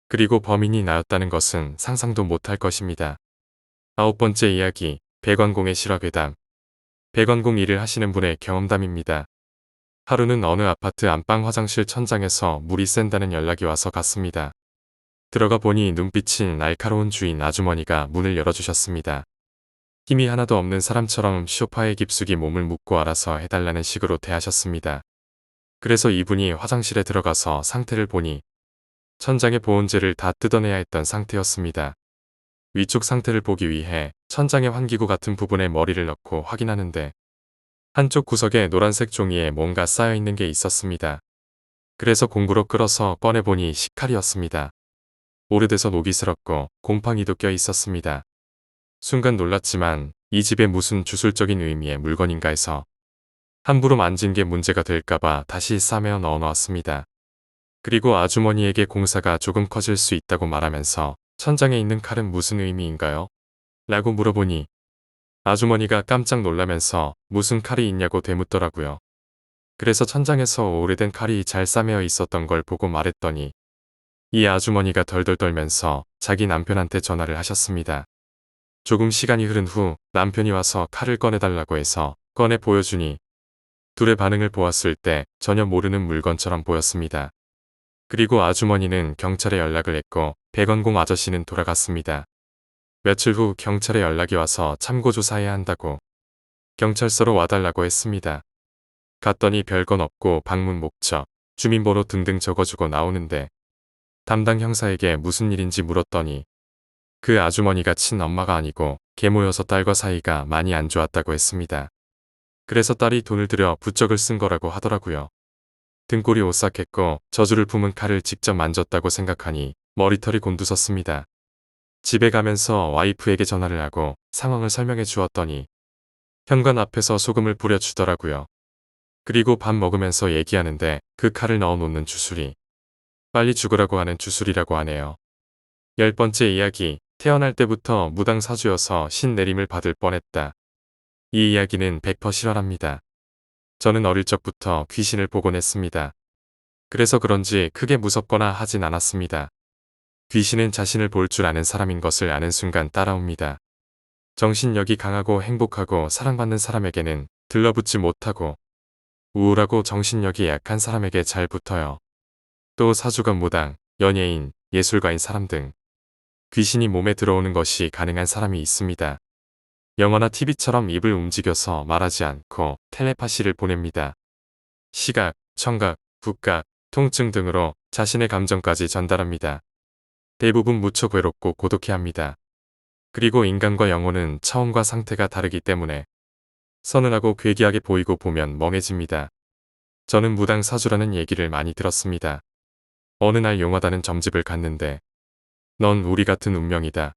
그리고 범인이 나였다는 것은 상상도 못할 것입니다. 9번째 이야기, 배관공의 실화괴담. 배관공 일을 하시는 분의 경험담입니다. 하루는 어느 아파트 안방 화장실 천장에서 물이 샌다는 연락이 와서 갔습니다. 들어가 보니 눈빛이 날카로운 주인 아주머니가 문을 열어주셨습니다. 힘이 하나도 없는 사람처럼 소파에 깊숙이 몸을 묻고 알아서 해달라는 식으로 대하셨습니다. 그래서 이분이 화장실에 들어가서 상태를 보니 천장의 보온재를 다 뜯어내야 했던 상태였습니다. 위쪽 상태를 보기 위해 천장의 환기구 같은 부분에 머리를 넣고 확인하는데 한쪽 구석에 노란색 종이에 뭔가 쌓여있는 게 있었습니다. 그래서 공구로 끌어서 꺼내보니 식칼이었습니다. 오래돼서 녹이스럽고 곰팡이도 껴 있었습니다. 순간 놀랐지만 이 집에 무슨 주술적인 의미의 물건인가 해서 함부로 만진 게 문제가 될까봐 다시 싸매어 넣어놓았습니다. 그리고 아주머니에게 공사가 조금 커질 수 있다고 말하면서 천장에 있는 칼은 무슨 의미인가요? 라고 물어보니 아주머니가 깜짝 놀라면서 무슨 칼이 있냐고 되묻더라고요. 그래서 천장에서 오래된 칼이 잘 싸매어 있었던 걸 보고 말했더니 이 아주머니가 덜덜 떨면서 자기 남편한테 전화를 하셨습니다. 조금 시간이 흐른 후 남편이 와서 칼을 꺼내달라고 해서 꺼내 보여주니 둘의 반응을 보았을 때 전혀 모르는 물건처럼 보였습니다. 그리고 아주머니는 경찰에 연락을 했고 배관공 아저씨는 돌아갔습니다. 며칠 후 경찰에 연락이 와서 참고조사해야 한다고 경찰서로 와달라고 했습니다. 갔더니 별건 없고 방문 목적, 주민번호 등등 적어주고 나오는데 담당 형사에게 무슨 일인지 물었더니 그 아주머니가 친엄마가 아니고 계모여서 딸과 사이가 많이 안 좋았다고 했습니다. 그래서 딸이 돈을 들여 부적을 쓴 거라고 하더라고요. 등골이 오싹했고 저주를 품은 칼을 직접 만졌다고 생각하니 머리털이 곤두섰습니다. 집에 가면서 와이프에게 전화를 하고 상황을 설명해 주었더니 현관 앞에서 소금을 뿌려주더라고요. 그리고 밥 먹으면서 얘기하는데 그 칼을 넣어놓는 주술이 빨리 죽으라고 하는 주술이라고 하네요. 10번째 이야기, 태어날 때부터 무당사주여서 신내림을 받을 뻔했다. 이 이야기는 100% 실화랍니다. 저는 어릴 적부터 귀신을 보곤 했습니다. 그래서 그런지 크게 무섭거나 하진 않았습니다. 귀신은 자신을 볼 줄 아는 사람인 것을 아는 순간 따라옵니다. 정신력이 강하고 행복하고 사랑받는 사람에게는 들러붙지 못하고 우울하고 정신력이 약한 사람에게 잘 붙어요. 또 사주가 무당, 연예인, 예술가인 사람 등 귀신이 몸에 들어오는 것이 가능한 사람이 있습니다. 영화나 TV처럼 입을 움직여서 말하지 않고 텔레파시를 보냅니다. 시각, 청각, 국각, 통증 등으로 자신의 감정까지 전달합니다. 대부분 무척 외롭고 고독해합니다. 그리고 인간과 영혼은 차원과 상태가 다르기 때문에 서늘하고 괴기하게 보이고 보면 멍해집니다. 저는 무당사주라는 얘기를 많이 들었습니다. 어느 날 용하다는 점집을 갔는데 넌 우리 같은 운명이다.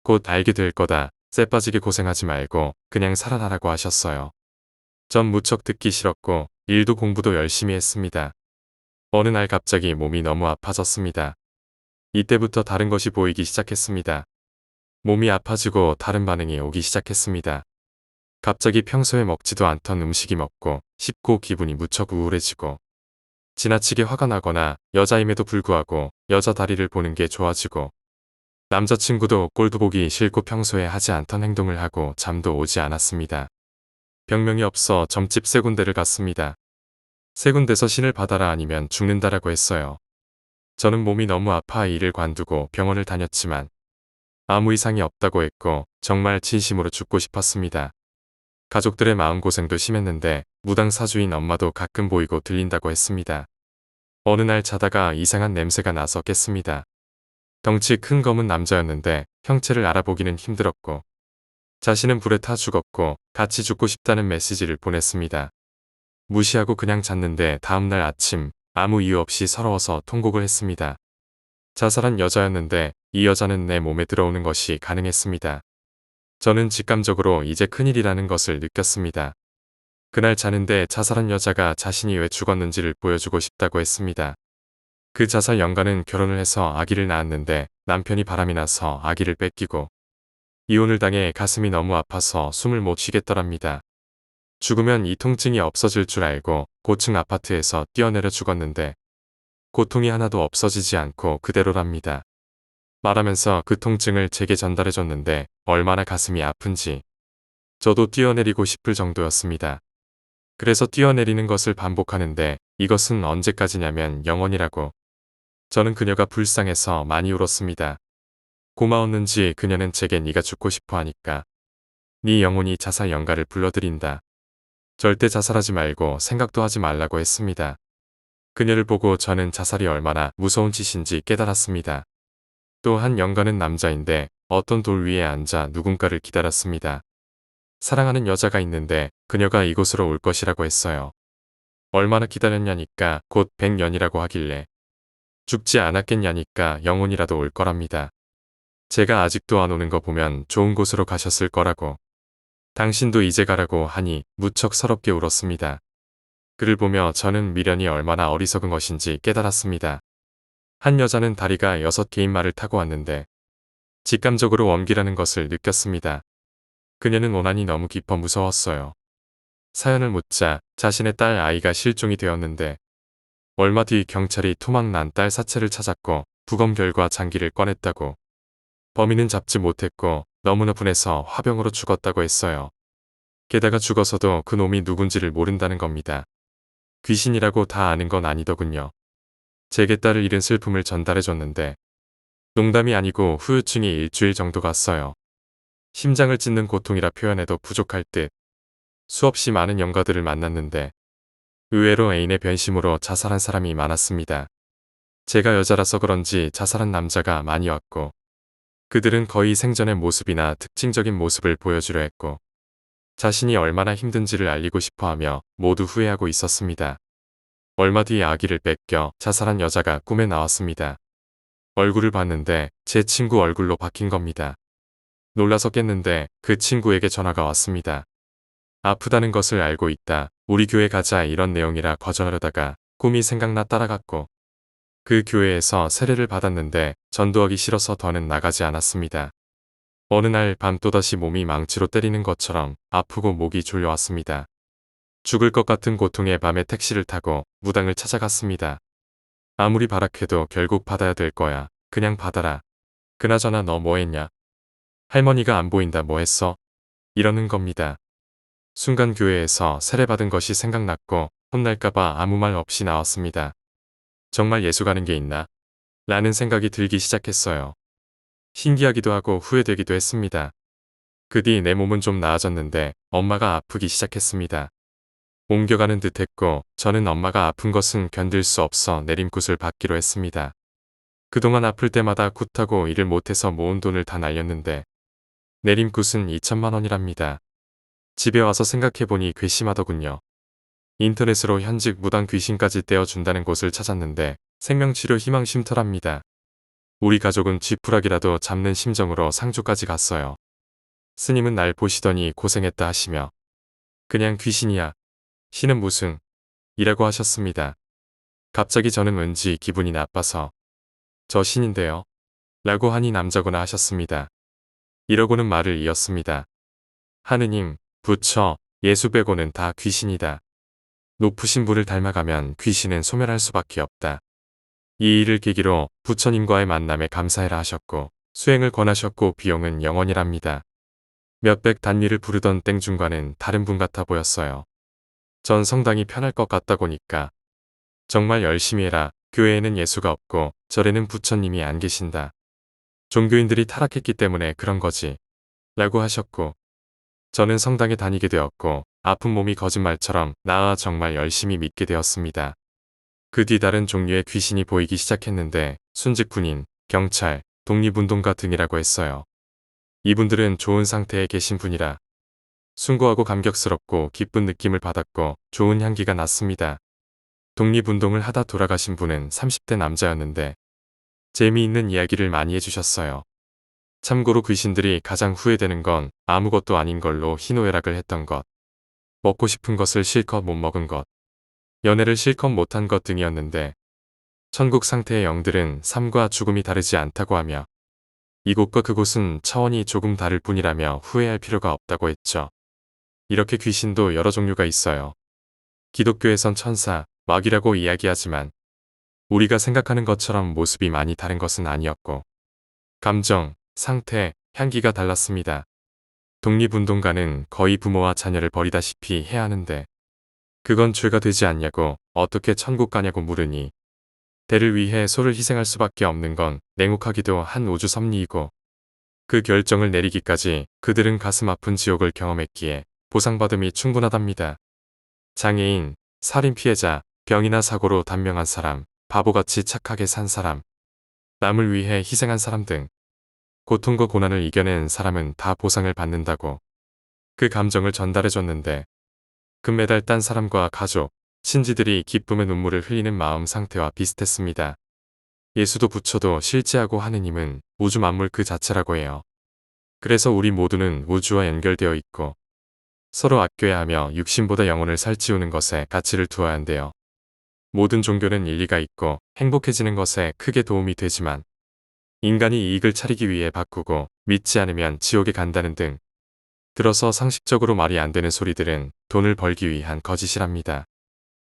곧 알게 될 거다. 쎄 빠지게 고생하지 말고 그냥 살아나라고 하셨어요. 전 무척 듣기 싫었고 일도 공부도 열심히 했습니다. 어느 날 갑자기 몸이 너무 아파졌습니다. 이때부터 다른 것이 보이기 시작했습니다. 몸이 아파지고 다른 반응이 오기 시작했습니다. 갑자기 평소에 먹지도 않던 음식이 먹고 싶고 기분이 무척 우울해지고 지나치게 화가 나거나 여자임에도 불구하고 여자 다리를 보는 게 좋아지고 남자친구도 꼴도 보기 싫고 평소에 하지 않던 행동을 하고 잠도 오지 않았습니다. 병명이 없어 점집 3군데를 갔습니다. 3군데서 신을 받아라 아니면 죽는다라고 했어요. 저는 몸이 너무 아파 이를 관두고 병원을 다녔지만 아무 이상이 없다고 했고 정말 진심으로 죽고 싶었습니다. 가족들의 마음고생도 심했는데 무당사주인 엄마도 가끔 보이고 들린다고 했습니다. 어느 날 자다가 이상한 냄새가 나서 깼습니다. 덩치 큰 검은 남자였는데 형체를 알아보기는 힘들었고 자신은 불에 타 죽었고 같이 죽고 싶다는 메시지를 보냈습니다. 무시하고 그냥 잤는데 다음날 아침 아무 이유 없이 서러워서 통곡을 했습니다. 자살한 여자였는데 이 여자는 내 몸에 들어오는 것이 가능했습니다. 저는 직감적으로 이제 큰일이라는 것을 느꼈습니다. 그날 자는데 자살한 여자가 자신이 왜 죽었는지를 보여주고 싶다고 했습니다. 그 자살 연가는 결혼을 해서 아기를 낳았는데 남편이 바람이 나서 아기를 뺏기고 이혼을 당해 가슴이 너무 아파서 숨을 못 쉬겠더랍니다. 죽으면 이 통증이 없어질 줄 알고 고층 아파트에서 뛰어내려 죽었는데 고통이 하나도 없어지지 않고 그대로랍니다. 말하면서 그 통증을 제게 전달해줬는데 얼마나 가슴이 아픈지 저도 뛰어내리고 싶을 정도였습니다. 그래서 뛰어내리는 것을 반복하는데 이것은 언제까지냐면 영원이라고. 저는 그녀가 불쌍해서 많이 울었습니다. 고마웠는지 그녀는 제게 네가 죽고 싶어 하니까 네 영혼이 자살 연가를 불러들인다. 절대 자살하지 말고 생각도 하지 말라고 했습니다. 그녀를 보고 저는 자살이 얼마나 무서운 짓인지 깨달았습니다. 또 한 연가는 남자인데 어떤 돌 위에 앉아 누군가를 기다렸습니다. 사랑하는 여자가 있는데 그녀가 이곳으로 올 것이라고 했어요. 얼마나 기다렸냐니까 곧 100년이라고 하길래 죽지 않았겠냐니까 영혼이라도 올 거랍니다. 제가 아직도 안 오는 거 보면 좋은 곳으로 가셨을 거라고. 당신도 이제 가라고 하니 무척 서럽게 울었습니다. 그를 보며 저는 미련이 얼마나 어리석은 것인지 깨달았습니다. 한 여자는 다리가 6개인 말을 타고 왔는데 직감적으로 원기라는 것을 느꼈습니다. 그녀는 원한이 너무 깊어 무서웠어요. 사연을 묻자 자신의 딸 아이가 실종이 되었는데 얼마 뒤 경찰이 토막 난 딸 사체를 찾았고 부검 결과 장기를 꺼냈다고. 범인은 잡지 못했고 너무나 분해서 화병으로 죽었다고 했어요. 게다가 죽어서도 그 놈이 누군지를 모른다는 겁니다. 귀신이라고 다 아는 건 아니더군요. 제게 딸을 잃은 슬픔을 전달해줬는데 농담이 아니고 후유증이 일주일 정도 갔어요. 심장을 찢는 고통이라 표현해도 부족할 듯. 수없이 많은 영가들을 만났는데 의외로 애인의 변심으로 자살한 사람이 많았습니다. 제가 여자라서 그런지 자살한 남자가 많이 왔고 그들은 거의 생전의 모습이나 특징적인 모습을 보여주려 했고 자신이 얼마나 힘든지를 알리고 싶어하며 모두 후회하고 있었습니다. 얼마 뒤 아기를 뺏겨 자살한 여자가 꿈에 나왔습니다. 얼굴을 봤는데 제 친구 얼굴로 바뀐 겁니다. 놀라서 깼는데 그 친구에게 전화가 왔습니다. 아프다는 것을 알고 있다. 우리 교회 가자 이런 내용이라 거절하려다가 꿈이 생각나 따라갔고 그 교회에서 세례를 받았는데 전도하기 싫어서 더는 나가지 않았습니다. 어느 날 밤 또다시 몸이 망치로 때리는 것처럼 아프고 목이 졸려왔습니다. 죽을 것 같은 고통에 밤에 택시를 타고 무당을 찾아갔습니다. 아무리 발악해도 결국 받아야 될 거야. 그냥 받아라. 그나저나 너 뭐 했냐? 할머니가 안 보인다 뭐 했어? 이러는 겁니다. 순간 교회에서 세례받은 것이 생각났고 혼날까봐 아무 말 없이 나왔습니다. 정말 예수 가는 게 있나? 라는 생각이 들기 시작했어요. 신기하기도 하고 후회되기도 했습니다. 그 뒤 내 몸은 좀 나아졌는데 엄마가 아프기 시작했습니다. 옮겨가는 듯 했고 저는 엄마가 아픈 것은 견딜 수 없어 내림굿을 받기로 했습니다. 그동안 아플 때마다 굿하고 일을 못해서 모은 돈을 다 날렸는데 내림굿은 2천만 원이랍니다. 집에 와서 생각해보니 괘씸하더군요. 인터넷으로 현직 무당 귀신까지 떼어준다는 곳을 찾았는데 생명치료 희망 쉼터랍니다. 우리 가족은 쥐푸락이라도 잡는 심정으로 상주까지 갔어요. 스님은 날 보시더니 고생했다 하시며 그냥 귀신이야. 신은 무슨 이라고 하셨습니다. 갑자기 저는 왠지 기분이 나빠서 저 신인데요. 라고 하니 남자구나 하셨습니다. 이러고는 말을 이었습니다. 하느님, 부처, 예수 빼고는 다 귀신이다. 높으신 분을 닮아가면 귀신은 소멸할 수밖에 없다. 이 일을 계기로 부처님과의 만남에 감사해라 하셨고 수행을 권하셨고 비용은 영원이랍니다. 몇백 단위를 부르던 땡중과는 다른 분 같아 보였어요. 전 성당이 편할 것 같다고니까 정말 열심히 해라. 교회에는 예수가 없고 절에는 부처님이 안 계신다. 종교인들이 타락했기 때문에 그런 거지. 라고 하셨고 저는 성당에 다니게 되었고 아픈 몸이 거짓말처럼 나아 정말 열심히 믿게 되었습니다. 그 뒤 다른 종류의 귀신이 보이기 시작했는데 순직군인, 경찰, 독립운동가 등이라고 했어요. 이분들은 좋은 상태에 계신 분이라 숭고하고 감격스럽고 기쁜 느낌을 받았고 좋은 향기가 났습니다. 독립운동을 하다 돌아가신 분은 30대 남자였는데 재미있는 이야기를 많이 해주셨어요. 참고로 귀신들이 가장 후회되는 건 아무것도 아닌 걸로 희노애락을 했던 것, 먹고 싶은 것을 실컷 못 먹은 것, 연애를 실컷 못한 것 등이었는데 천국 상태의 영들은 삶과 죽음이 다르지 않다고 하며 이곳과 그곳은 차원이 조금 다를 뿐이라며 후회할 필요가 없다고 했죠. 이렇게 귀신도 여러 종류가 있어요. 기독교에선 천사, 마귀라고 이야기하지만 우리가 생각하는 것처럼 모습이 많이 다른 것은 아니었고 감정, 상태, 향기가 달랐습니다. 독립운동가는 거의 부모와 자녀를 버리다시피 해야 하는데 그건 죄가 되지 않냐고 어떻게 천국 가냐고 물으니 대를 위해 소를 희생할 수밖에 없는 건 냉혹하기도 한 우주 섭리이고 그 결정을 내리기까지 그들은 가슴 아픈 지옥을 경험했기에 보상받음이 충분하답니다. 장애인, 살인 피해자, 병이나 사고로 단명한 사람, 바보같이 착하게 산 사람, 남을 위해 희생한 사람 등 고통과 고난을 이겨낸 사람은 다 보상을 받는다고 그 감정을 전달해줬는데 금메달 딴 사람과 가족, 친지들이 기쁨의 눈물을 흘리는 마음 상태와 비슷했습니다. 예수도 부처도 실제하고 하느님은 우주 만물 그 자체라고 해요. 그래서 우리 모두는 우주와 연결되어 있고 서로 아껴야 하며 육신보다 영혼을 살찌우는 것에 가치를 두어야 한대요. 모든 종교는 일리가 있고 행복해지는 것에 크게 도움이 되지만 인간이 이익을 차리기 위해 바꾸고 믿지 않으면 지옥에 간다는 등 들어서 상식적으로 말이 안 되는 소리들은 돈을 벌기 위한 거짓이랍니다.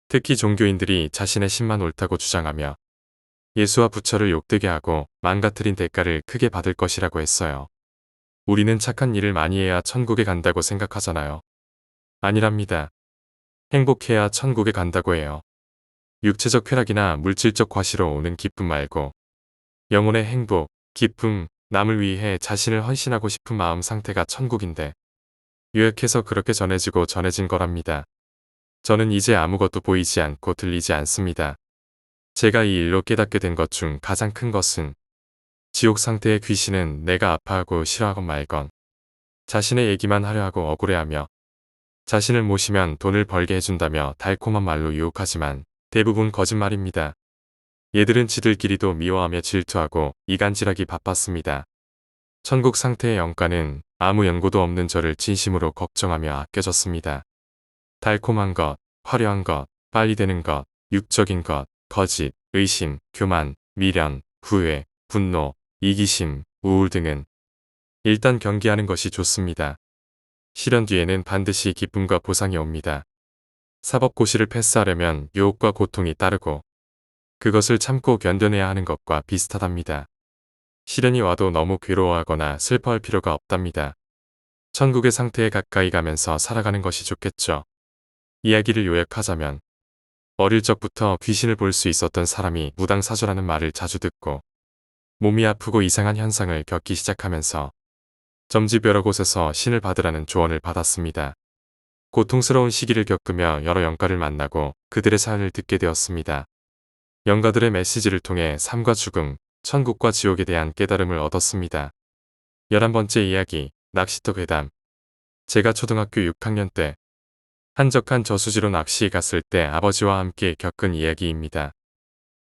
특히 종교인들이 자신의 신만 옳다고 주장하며 예수와 부처를 욕되게 하고 망가뜨린 대가를 크게 받을 것이라고 했어요. 우리는 착한 일을 많이 해야 천국에 간다고 생각하잖아요. 아니랍니다. 행복해야 천국에 간다고 해요. 육체적 쾌락이나 물질적 과시로 오는 기쁨 말고 영혼의 행복, 기쁨, 남을 위해 자신을 헌신하고 싶은 마음 상태가 천국인데 요약해서 그렇게 전해지고 전해진 거랍니다. 저는 이제 아무것도 보이지 않고 들리지 않습니다. 제가 이 일로 깨닫게 된 것 중 가장 큰 것은 지옥 상태의 귀신은 내가 아파하고 싫어하건 말건 자신의 얘기만 하려 하고 억울해하며 자신을 모시면 돈을 벌게 해준다며 달콤한 말로 유혹하지만 대부분 거짓말입니다. 얘들은 지들끼리도 미워하며 질투하고 이간질하기 바빴습니다. 천국 상태의 영가는 아무 연고도 없는 저를 진심으로 걱정하며 아껴줬습니다. 달콤한 것, 화려한 것, 빨리 되는 것, 육적인 것, 거짓, 의심, 교만, 미련, 후회, 분노, 이기심, 우울 등은 일단 경계하는 것이 좋습니다. 실현 뒤에는 반드시 기쁨과 보상이 옵니다. 사법고시를 패스하려면 유혹과 고통이 따르고 그것을 참고 견뎌내야 하는 것과 비슷하답니다. 시련이 와도 너무 괴로워하거나 슬퍼할 필요가 없답니다. 천국의 상태에 가까이 가면서 살아가는 것이 좋겠죠. 이야기를 요약하자면 어릴 적부터 귀신을 볼 수 있었던 사람이 무당사조라는 말을 자주 듣고 몸이 아프고 이상한 현상을 겪기 시작하면서 점집 여러 곳에서 신을 받으라는 조언을 받았습니다. 고통스러운 시기를 겪으며 여러 영가를 만나고 그들의 사연을 듣게 되었습니다. 영가들의 메시지를 통해 삶과 죽음, 천국과 지옥에 대한 깨달음을 얻었습니다. 11번째 이야기, 낚시터 괴담. 제가 초등학교 6학년 때 한적한 저수지로 낚시에 갔을 때 아버지와 함께 겪은 이야기입니다.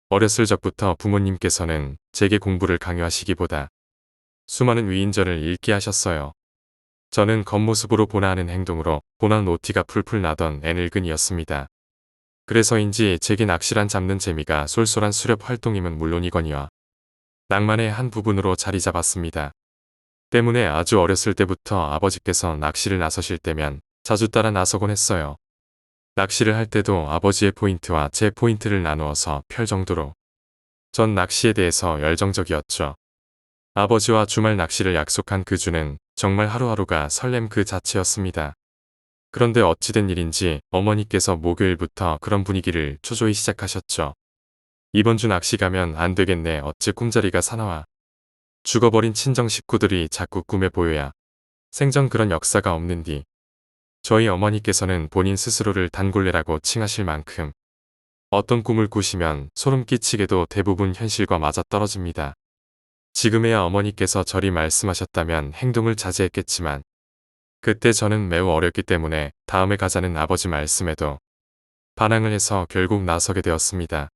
어렸을 적부터 부모님께서는 제게 공부를 강요하시기보다 수많은 위인전을 읽게 하셨어요. 저는 겉모습으로 보나하는 행동으로 보나는 오티가 풀풀 나던 애늙은이였습니다. 그래서인지 제게 낚시란 잡는 재미가 쏠쏠한 수렵 활동임은 물론이거니와 낭만의 한 부분으로 자리 잡았습니다. 때문에 아주 어렸을 때부터 아버지께서 낚시를 나서실 때면 자주 따라 나서곤 했어요. 낚시를 할 때도 아버지의 포인트와 제 포인트를 나누어서 펼 정도로 전 낚시에 대해서 열정적이었죠. 아버지와 주말 낚시를 약속한 그 주는 정말 하루하루가 설렘 그 자체였습니다. 그런데 어찌된 일인지 어머니께서 목요일부터 그런 분위기를 초조히 시작하셨죠. 이번 주 낚시 가면 안 되겠네. 어째 꿈자리가 사나와. 죽어버린 친정 식구들이 자꾸 꿈에 보여야 생전 그런 역사가 없는디. 저희 어머니께서는 본인 스스로를 단골레라고 칭하실 만큼 어떤 꿈을 꾸시면 소름 끼치게도 대부분 현실과 맞아떨어집니다. 지금에야 어머니께서 저리 말씀하셨다면 행동을 자제했겠지만 그때 저는 매우 어렸기 때문에 다음에 가자는 아버지 말씀에도 반항을 해서 결국 나서게 되었습니다.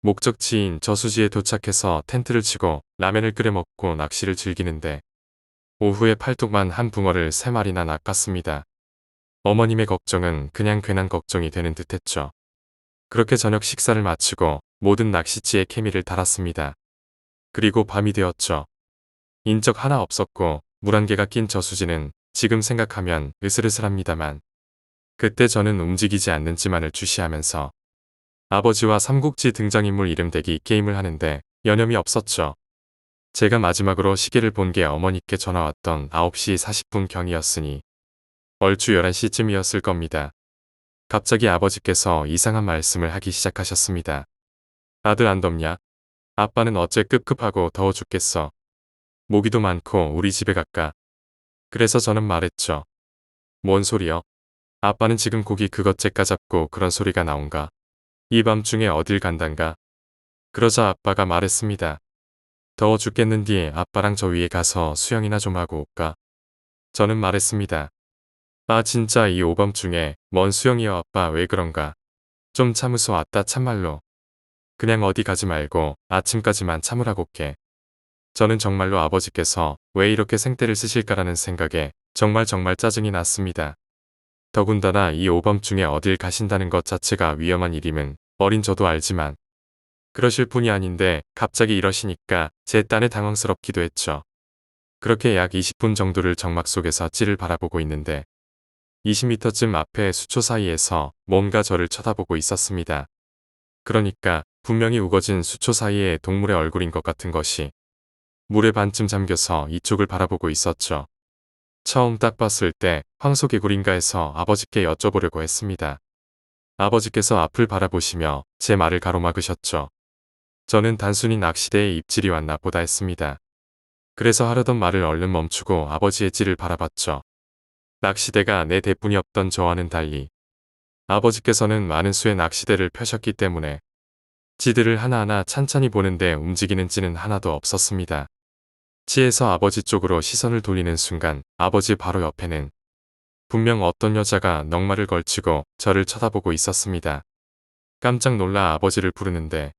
목적지인 저수지에 도착해서 텐트를 치고 라면을 끓여 먹고 낚시를 즐기는데 오후에 팔뚝만 한 붕어를 3마리나 낚았습니다. 어머님의 걱정은 그냥 괜한 걱정이 되는 듯했죠. 그렇게 저녁 식사를 마치고 모든 낚시치에 케미를 달았습니다. 그리고 밤이 되었죠. 인적 하나 없었고 물 한 개가 낀 저수지는 지금 생각하면 으슬으슬합니다만 그때 저는 움직이지 않는지만을 주시하면서 아버지와 삼국지 등장인물 이름 대기 게임을 하는데 여념이 없었죠. 제가 마지막으로 시계를 본 게 어머니께 전화왔던 9시 40분 경이었으니 얼추 11시쯤이었을 겁니다. 갑자기 아버지께서 이상한 말씀을 하기 시작하셨습니다. 아들 안 덥냐? 아빠는 어째 급급하고 더워 죽겠어. 모기도 많고 우리 집에 갈까? 그래서 저는 말했죠. 뭔 소리여? 아빠는 지금 고기 그것째 까잡고 그런 소리가 나온가? 이 밤중에 어딜 간단가? 그러자 아빠가 말했습니다. 더워 죽겠는디 아빠랑 저 위에 가서 수영이나 좀 하고 올까? 저는 말했습니다. 아 진짜 이 오밤중에 뭔 수영이여 아빠 왜 그런가? 좀 참으소 아따 참말로. 그냥 어디 가지 말고 아침까지만 참으라고 깨. 저는 정말로 아버지께서 왜 이렇게 생떼를 쓰실까라는 생각에 정말 짜증이 났습니다. 더군다나 이 오밤중에 어딜 가신다는 것 자체가 위험한 일임은 어린 저도 알지만 그러실 분이 아닌데 갑자기 이러시니까 제 딴에 당황스럽기도 했죠. 그렇게 약 20분 정도를 정막 속에서 찌를 바라보고 있는데 20m쯤 앞에 수초 사이에서 뭔가 저를 쳐다보고 있었습니다. 그러니까 분명히 우거진 수초 사이에 동물의 얼굴인 것 같은 것이 물에 반쯤 잠겨서 이쪽을 바라보고 있었죠. 처음 딱 봤을 때 황소개구리인가 해서 아버지께 여쭤보려고 했습니다. 아버지께서 앞을 바라보시며 제 말을 가로막으셨죠. 저는 단순히 낚시대에 입질이 왔나 보다 했습니다. 그래서 하려던 말을 얼른 멈추고 아버지의 찌를 바라봤죠. 낚시대가 내 대뿐이 없던 저와는 달리 아버지께서는 많은 수의 낚시대를 펴셨기 때문에 찌들을 하나하나 찬찬히 보는데 움직이는 찌는 하나도 없었습니다. 찌에서 아버지 쪽으로 시선을 돌리는 순간 아버지 바로 옆에는 분명 어떤 여자가 넋말을 걸치고 저를 쳐다보고 있었습니다. 깜짝 놀라 아버지를 부르는데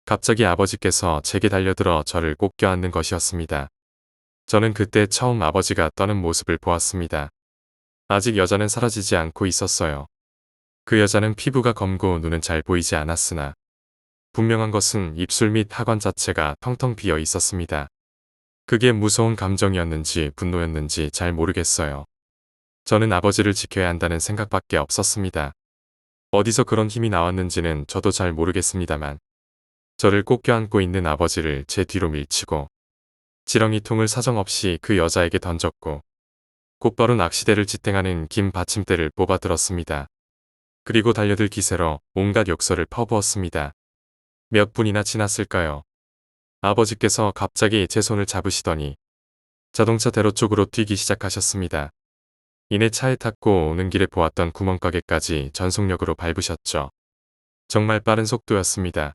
갑자기 아버지께서 제게 달려들어 저를 꼭 껴안는 것이었습니다. 저는 그때 처음 아버지가 떠는 모습을 보았습니다. 아직 여자는 사라지지 않고 있었어요. 그 여자는 피부가 검고 눈은 잘 보이지 않았으나 분명한 것은 입술 및 하관 자체가 텅텅 비어 있었습니다. 그게 무서운 감정이었는지 분노였는지 잘 모르겠어요. 저는 아버지를 지켜야 한다는 생각밖에 없었습니다. 어디서 그런 힘이 나왔는지는 저도 잘 모르겠습니다만 저를 꼭 껴안고 있는 아버지를 제 뒤로 밀치고 지렁이통을 사정없이 그 여자에게 던졌고 곧바로 낚시대를 지탱하는 긴 받침대를 뽑아들었습니다. 그리고 달려들 기세로 온갖 욕설을 퍼부었습니다. 몇 분이나 지났을까요? 아버지께서 갑자기 제 손을 잡으시더니 자동차 대로 쪽으로 뛰기 시작하셨습니다. 이내 차에 탔고 오는 길에 보았던 구멍가게까지 전속력으로 밟으셨죠. 정말 빠른 속도였습니다.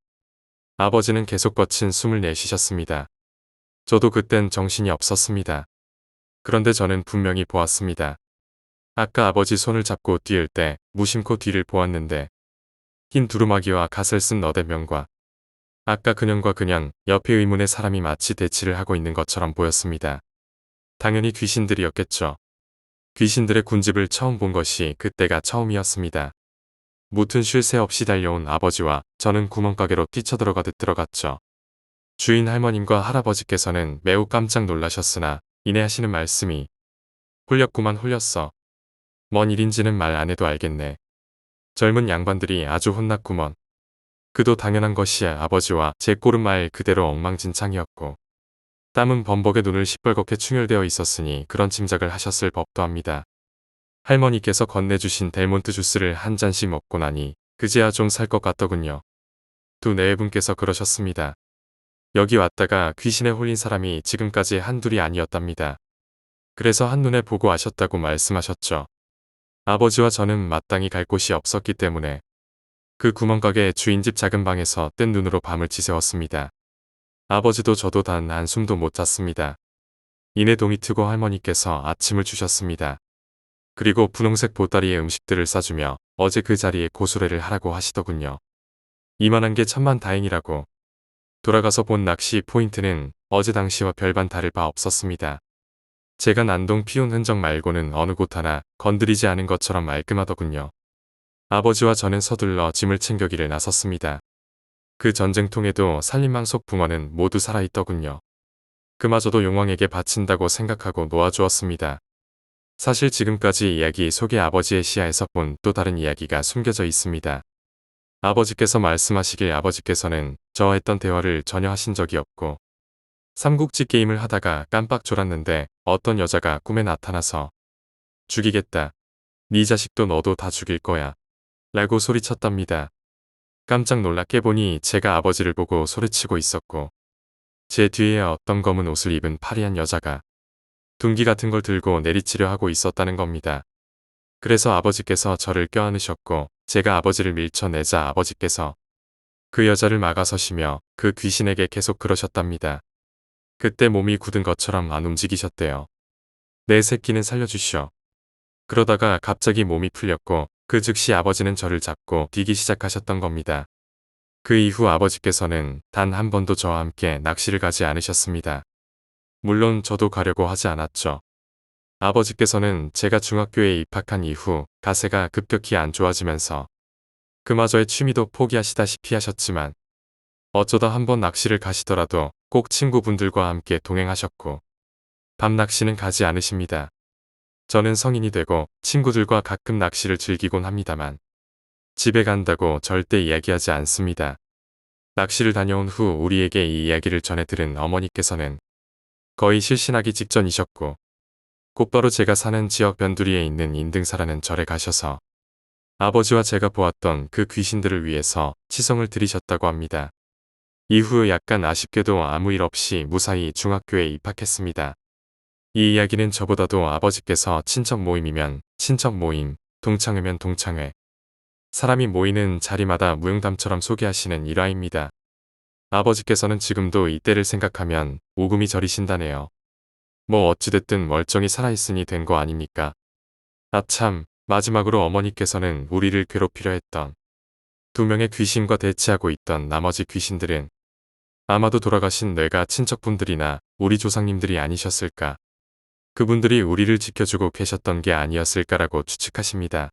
아버지는 계속 거친 숨을 내쉬셨습니다. 저도 그땐 정신이 없었습니다. 그런데 저는 분명히 보았습니다. 아까 아버지 손을 잡고 뛰을 때 무심코 뒤를 보았는데 흰 두루마기와 갓을 쓴 너댓면과 아까 그년과 그냥 옆에 의문의 사람이 마치 대치를 하고 있는 것처럼 보였습니다. 당연히 귀신들이었겠죠. 귀신들의 군집을 처음 본 것이 그때가 처음이었습니다. 무튼 쉴 새 없이 달려온 아버지와 저는 구멍가게로 뛰쳐들어가듯 들어갔죠. 주인 할머님과 할아버지께서는 매우 깜짝 놀라셨으나 이내 하시는 말씀이 홀렸구만 홀렸어. 뭔 일인지는 말 안 해도 알겠네. 젊은 양반들이 아주 혼났구먼. 그도 당연한 것이 아버지와 제 꼴은 말 그대로 엉망진창이었고 땀은 범벅에 눈을 시뻘겋게 충혈되어 있었으니 그런 짐작을 하셨을 법도 합니다. 할머니께서 건네주신 델몬트 주스를 한 잔씩 먹고 나니 그제야 좀 살 것 같더군요. 두 네분께서 그러셨습니다. 여기 왔다가 귀신에 홀린 사람이 지금까지 한둘이 아니었답니다. 그래서 한눈에 보고 아셨다고 말씀하셨죠. 아버지와 저는 마땅히 갈 곳이 없었기 때문에 그 구멍가게 주인집 작은 방에서 뜬 눈으로 밤을 지새웠습니다. 아버지도 저도 단 한숨도 못 잤습니다. 이내 동이 트고 할머니께서 아침을 주셨습니다. 그리고 분홍색 보따리에 음식들을 싸주며 어제 그 자리에 고수레를 하라고 하시더군요. 이만한 게 천만 다행이라고. 돌아가서 본 낚시 포인트는 어제 당시와 별반 다를 바 없었습니다. 제가 난동 피운 흔적 말고는 어느 곳 하나 건드리지 않은 것처럼 말끔하더군요. 아버지와 저는 서둘러 짐을 챙겨기를 나섰습니다. 그 전쟁통에도 살림망 속 붕어는 모두 살아있더군요. 그마저도 용왕에게 바친다고 생각하고 놓아주었습니다. 사실 지금까지 이야기 속에 아버지의 시야에서 본 또 다른 이야기가 숨겨져 있습니다. 아버지께서 말씀하시길 아버지께서는 저와 했던 대화를 전혀 하신 적이 없고 삼국지 게임을 하다가 깜빡 졸았는데 어떤 여자가 꿈에 나타나서 죽이겠다. 네 자식도 너도 다 죽일 거야. 라고 소리쳤답니다. 깜짝 놀라 깨보니 제가 아버지를 보고 소리치고 있었고 제 뒤에 어떤 검은 옷을 입은 파리한 여자가 둔기 같은 걸 들고 내리치려 하고 있었다는 겁니다. 그래서 아버지께서 저를 껴안으셨고 제가 아버지를 밀쳐내자 아버지께서 그 여자를 막아서시며 그 귀신에게 계속 그러셨답니다. 그때 몸이 굳은 것처럼 안 움직이셨대요. 내 새끼는 살려주시오. 그러다가 갑자기 몸이 풀렸고 그 즉시 아버지는 저를 잡고 뛰기 시작하셨던 겁니다. 그 이후 아버지께서는 단 한 번도 저와 함께 낚시를 가지 않으셨습니다. 물론 저도 가려고 하지 않았죠. 아버지께서는 제가 중학교에 입학한 이후 가세가 급격히 안 좋아지면서 그마저의 취미도 포기하시다시피 하셨지만 어쩌다 한번 낚시를 가시더라도 꼭 친구분들과 함께 동행하셨고 밤 낚시는 가지 않으십니다. 저는 성인이 되고 친구들과 가끔 낚시를 즐기곤 합니다만 집에 간다고 절대 이야기하지 않습니다. 낚시를 다녀온 후 우리에게 이 이야기를 전해 들은 어머니께서는 거의 실신하기 직전이셨고 곧바로 제가 사는 지역 변두리에 있는 인등사라는 절에 가셔서 아버지와 제가 보았던 그 귀신들을 위해서 치성을 드리셨다고 합니다. 이후 약간 아쉽게도 아무 일 없이 무사히 중학교에 입학했습니다. 이 이야기는 저보다도 아버지께서 친척 모임이면 친척 모임, 동창회면 동창회, 사람이 모이는 자리마다 무용담처럼 소개하시는 일화입니다. 아버지께서는 지금도 이때를 생각하면 오금이 저리신다네요. 뭐 어찌됐든 멀쩡히 살아있으니 된 거 아닙니까? 아참, 마지막으로 어머니께서는 우리를 괴롭히려 했던 두 명의 귀신과 대치하고 있던 나머지 귀신들은 아마도 돌아가신 뇌가 친척분들이나 우리 조상님들이 아니셨을까. 그분들이 우리를 지켜주고 계셨던 게 아니었을까라고 추측하십니다.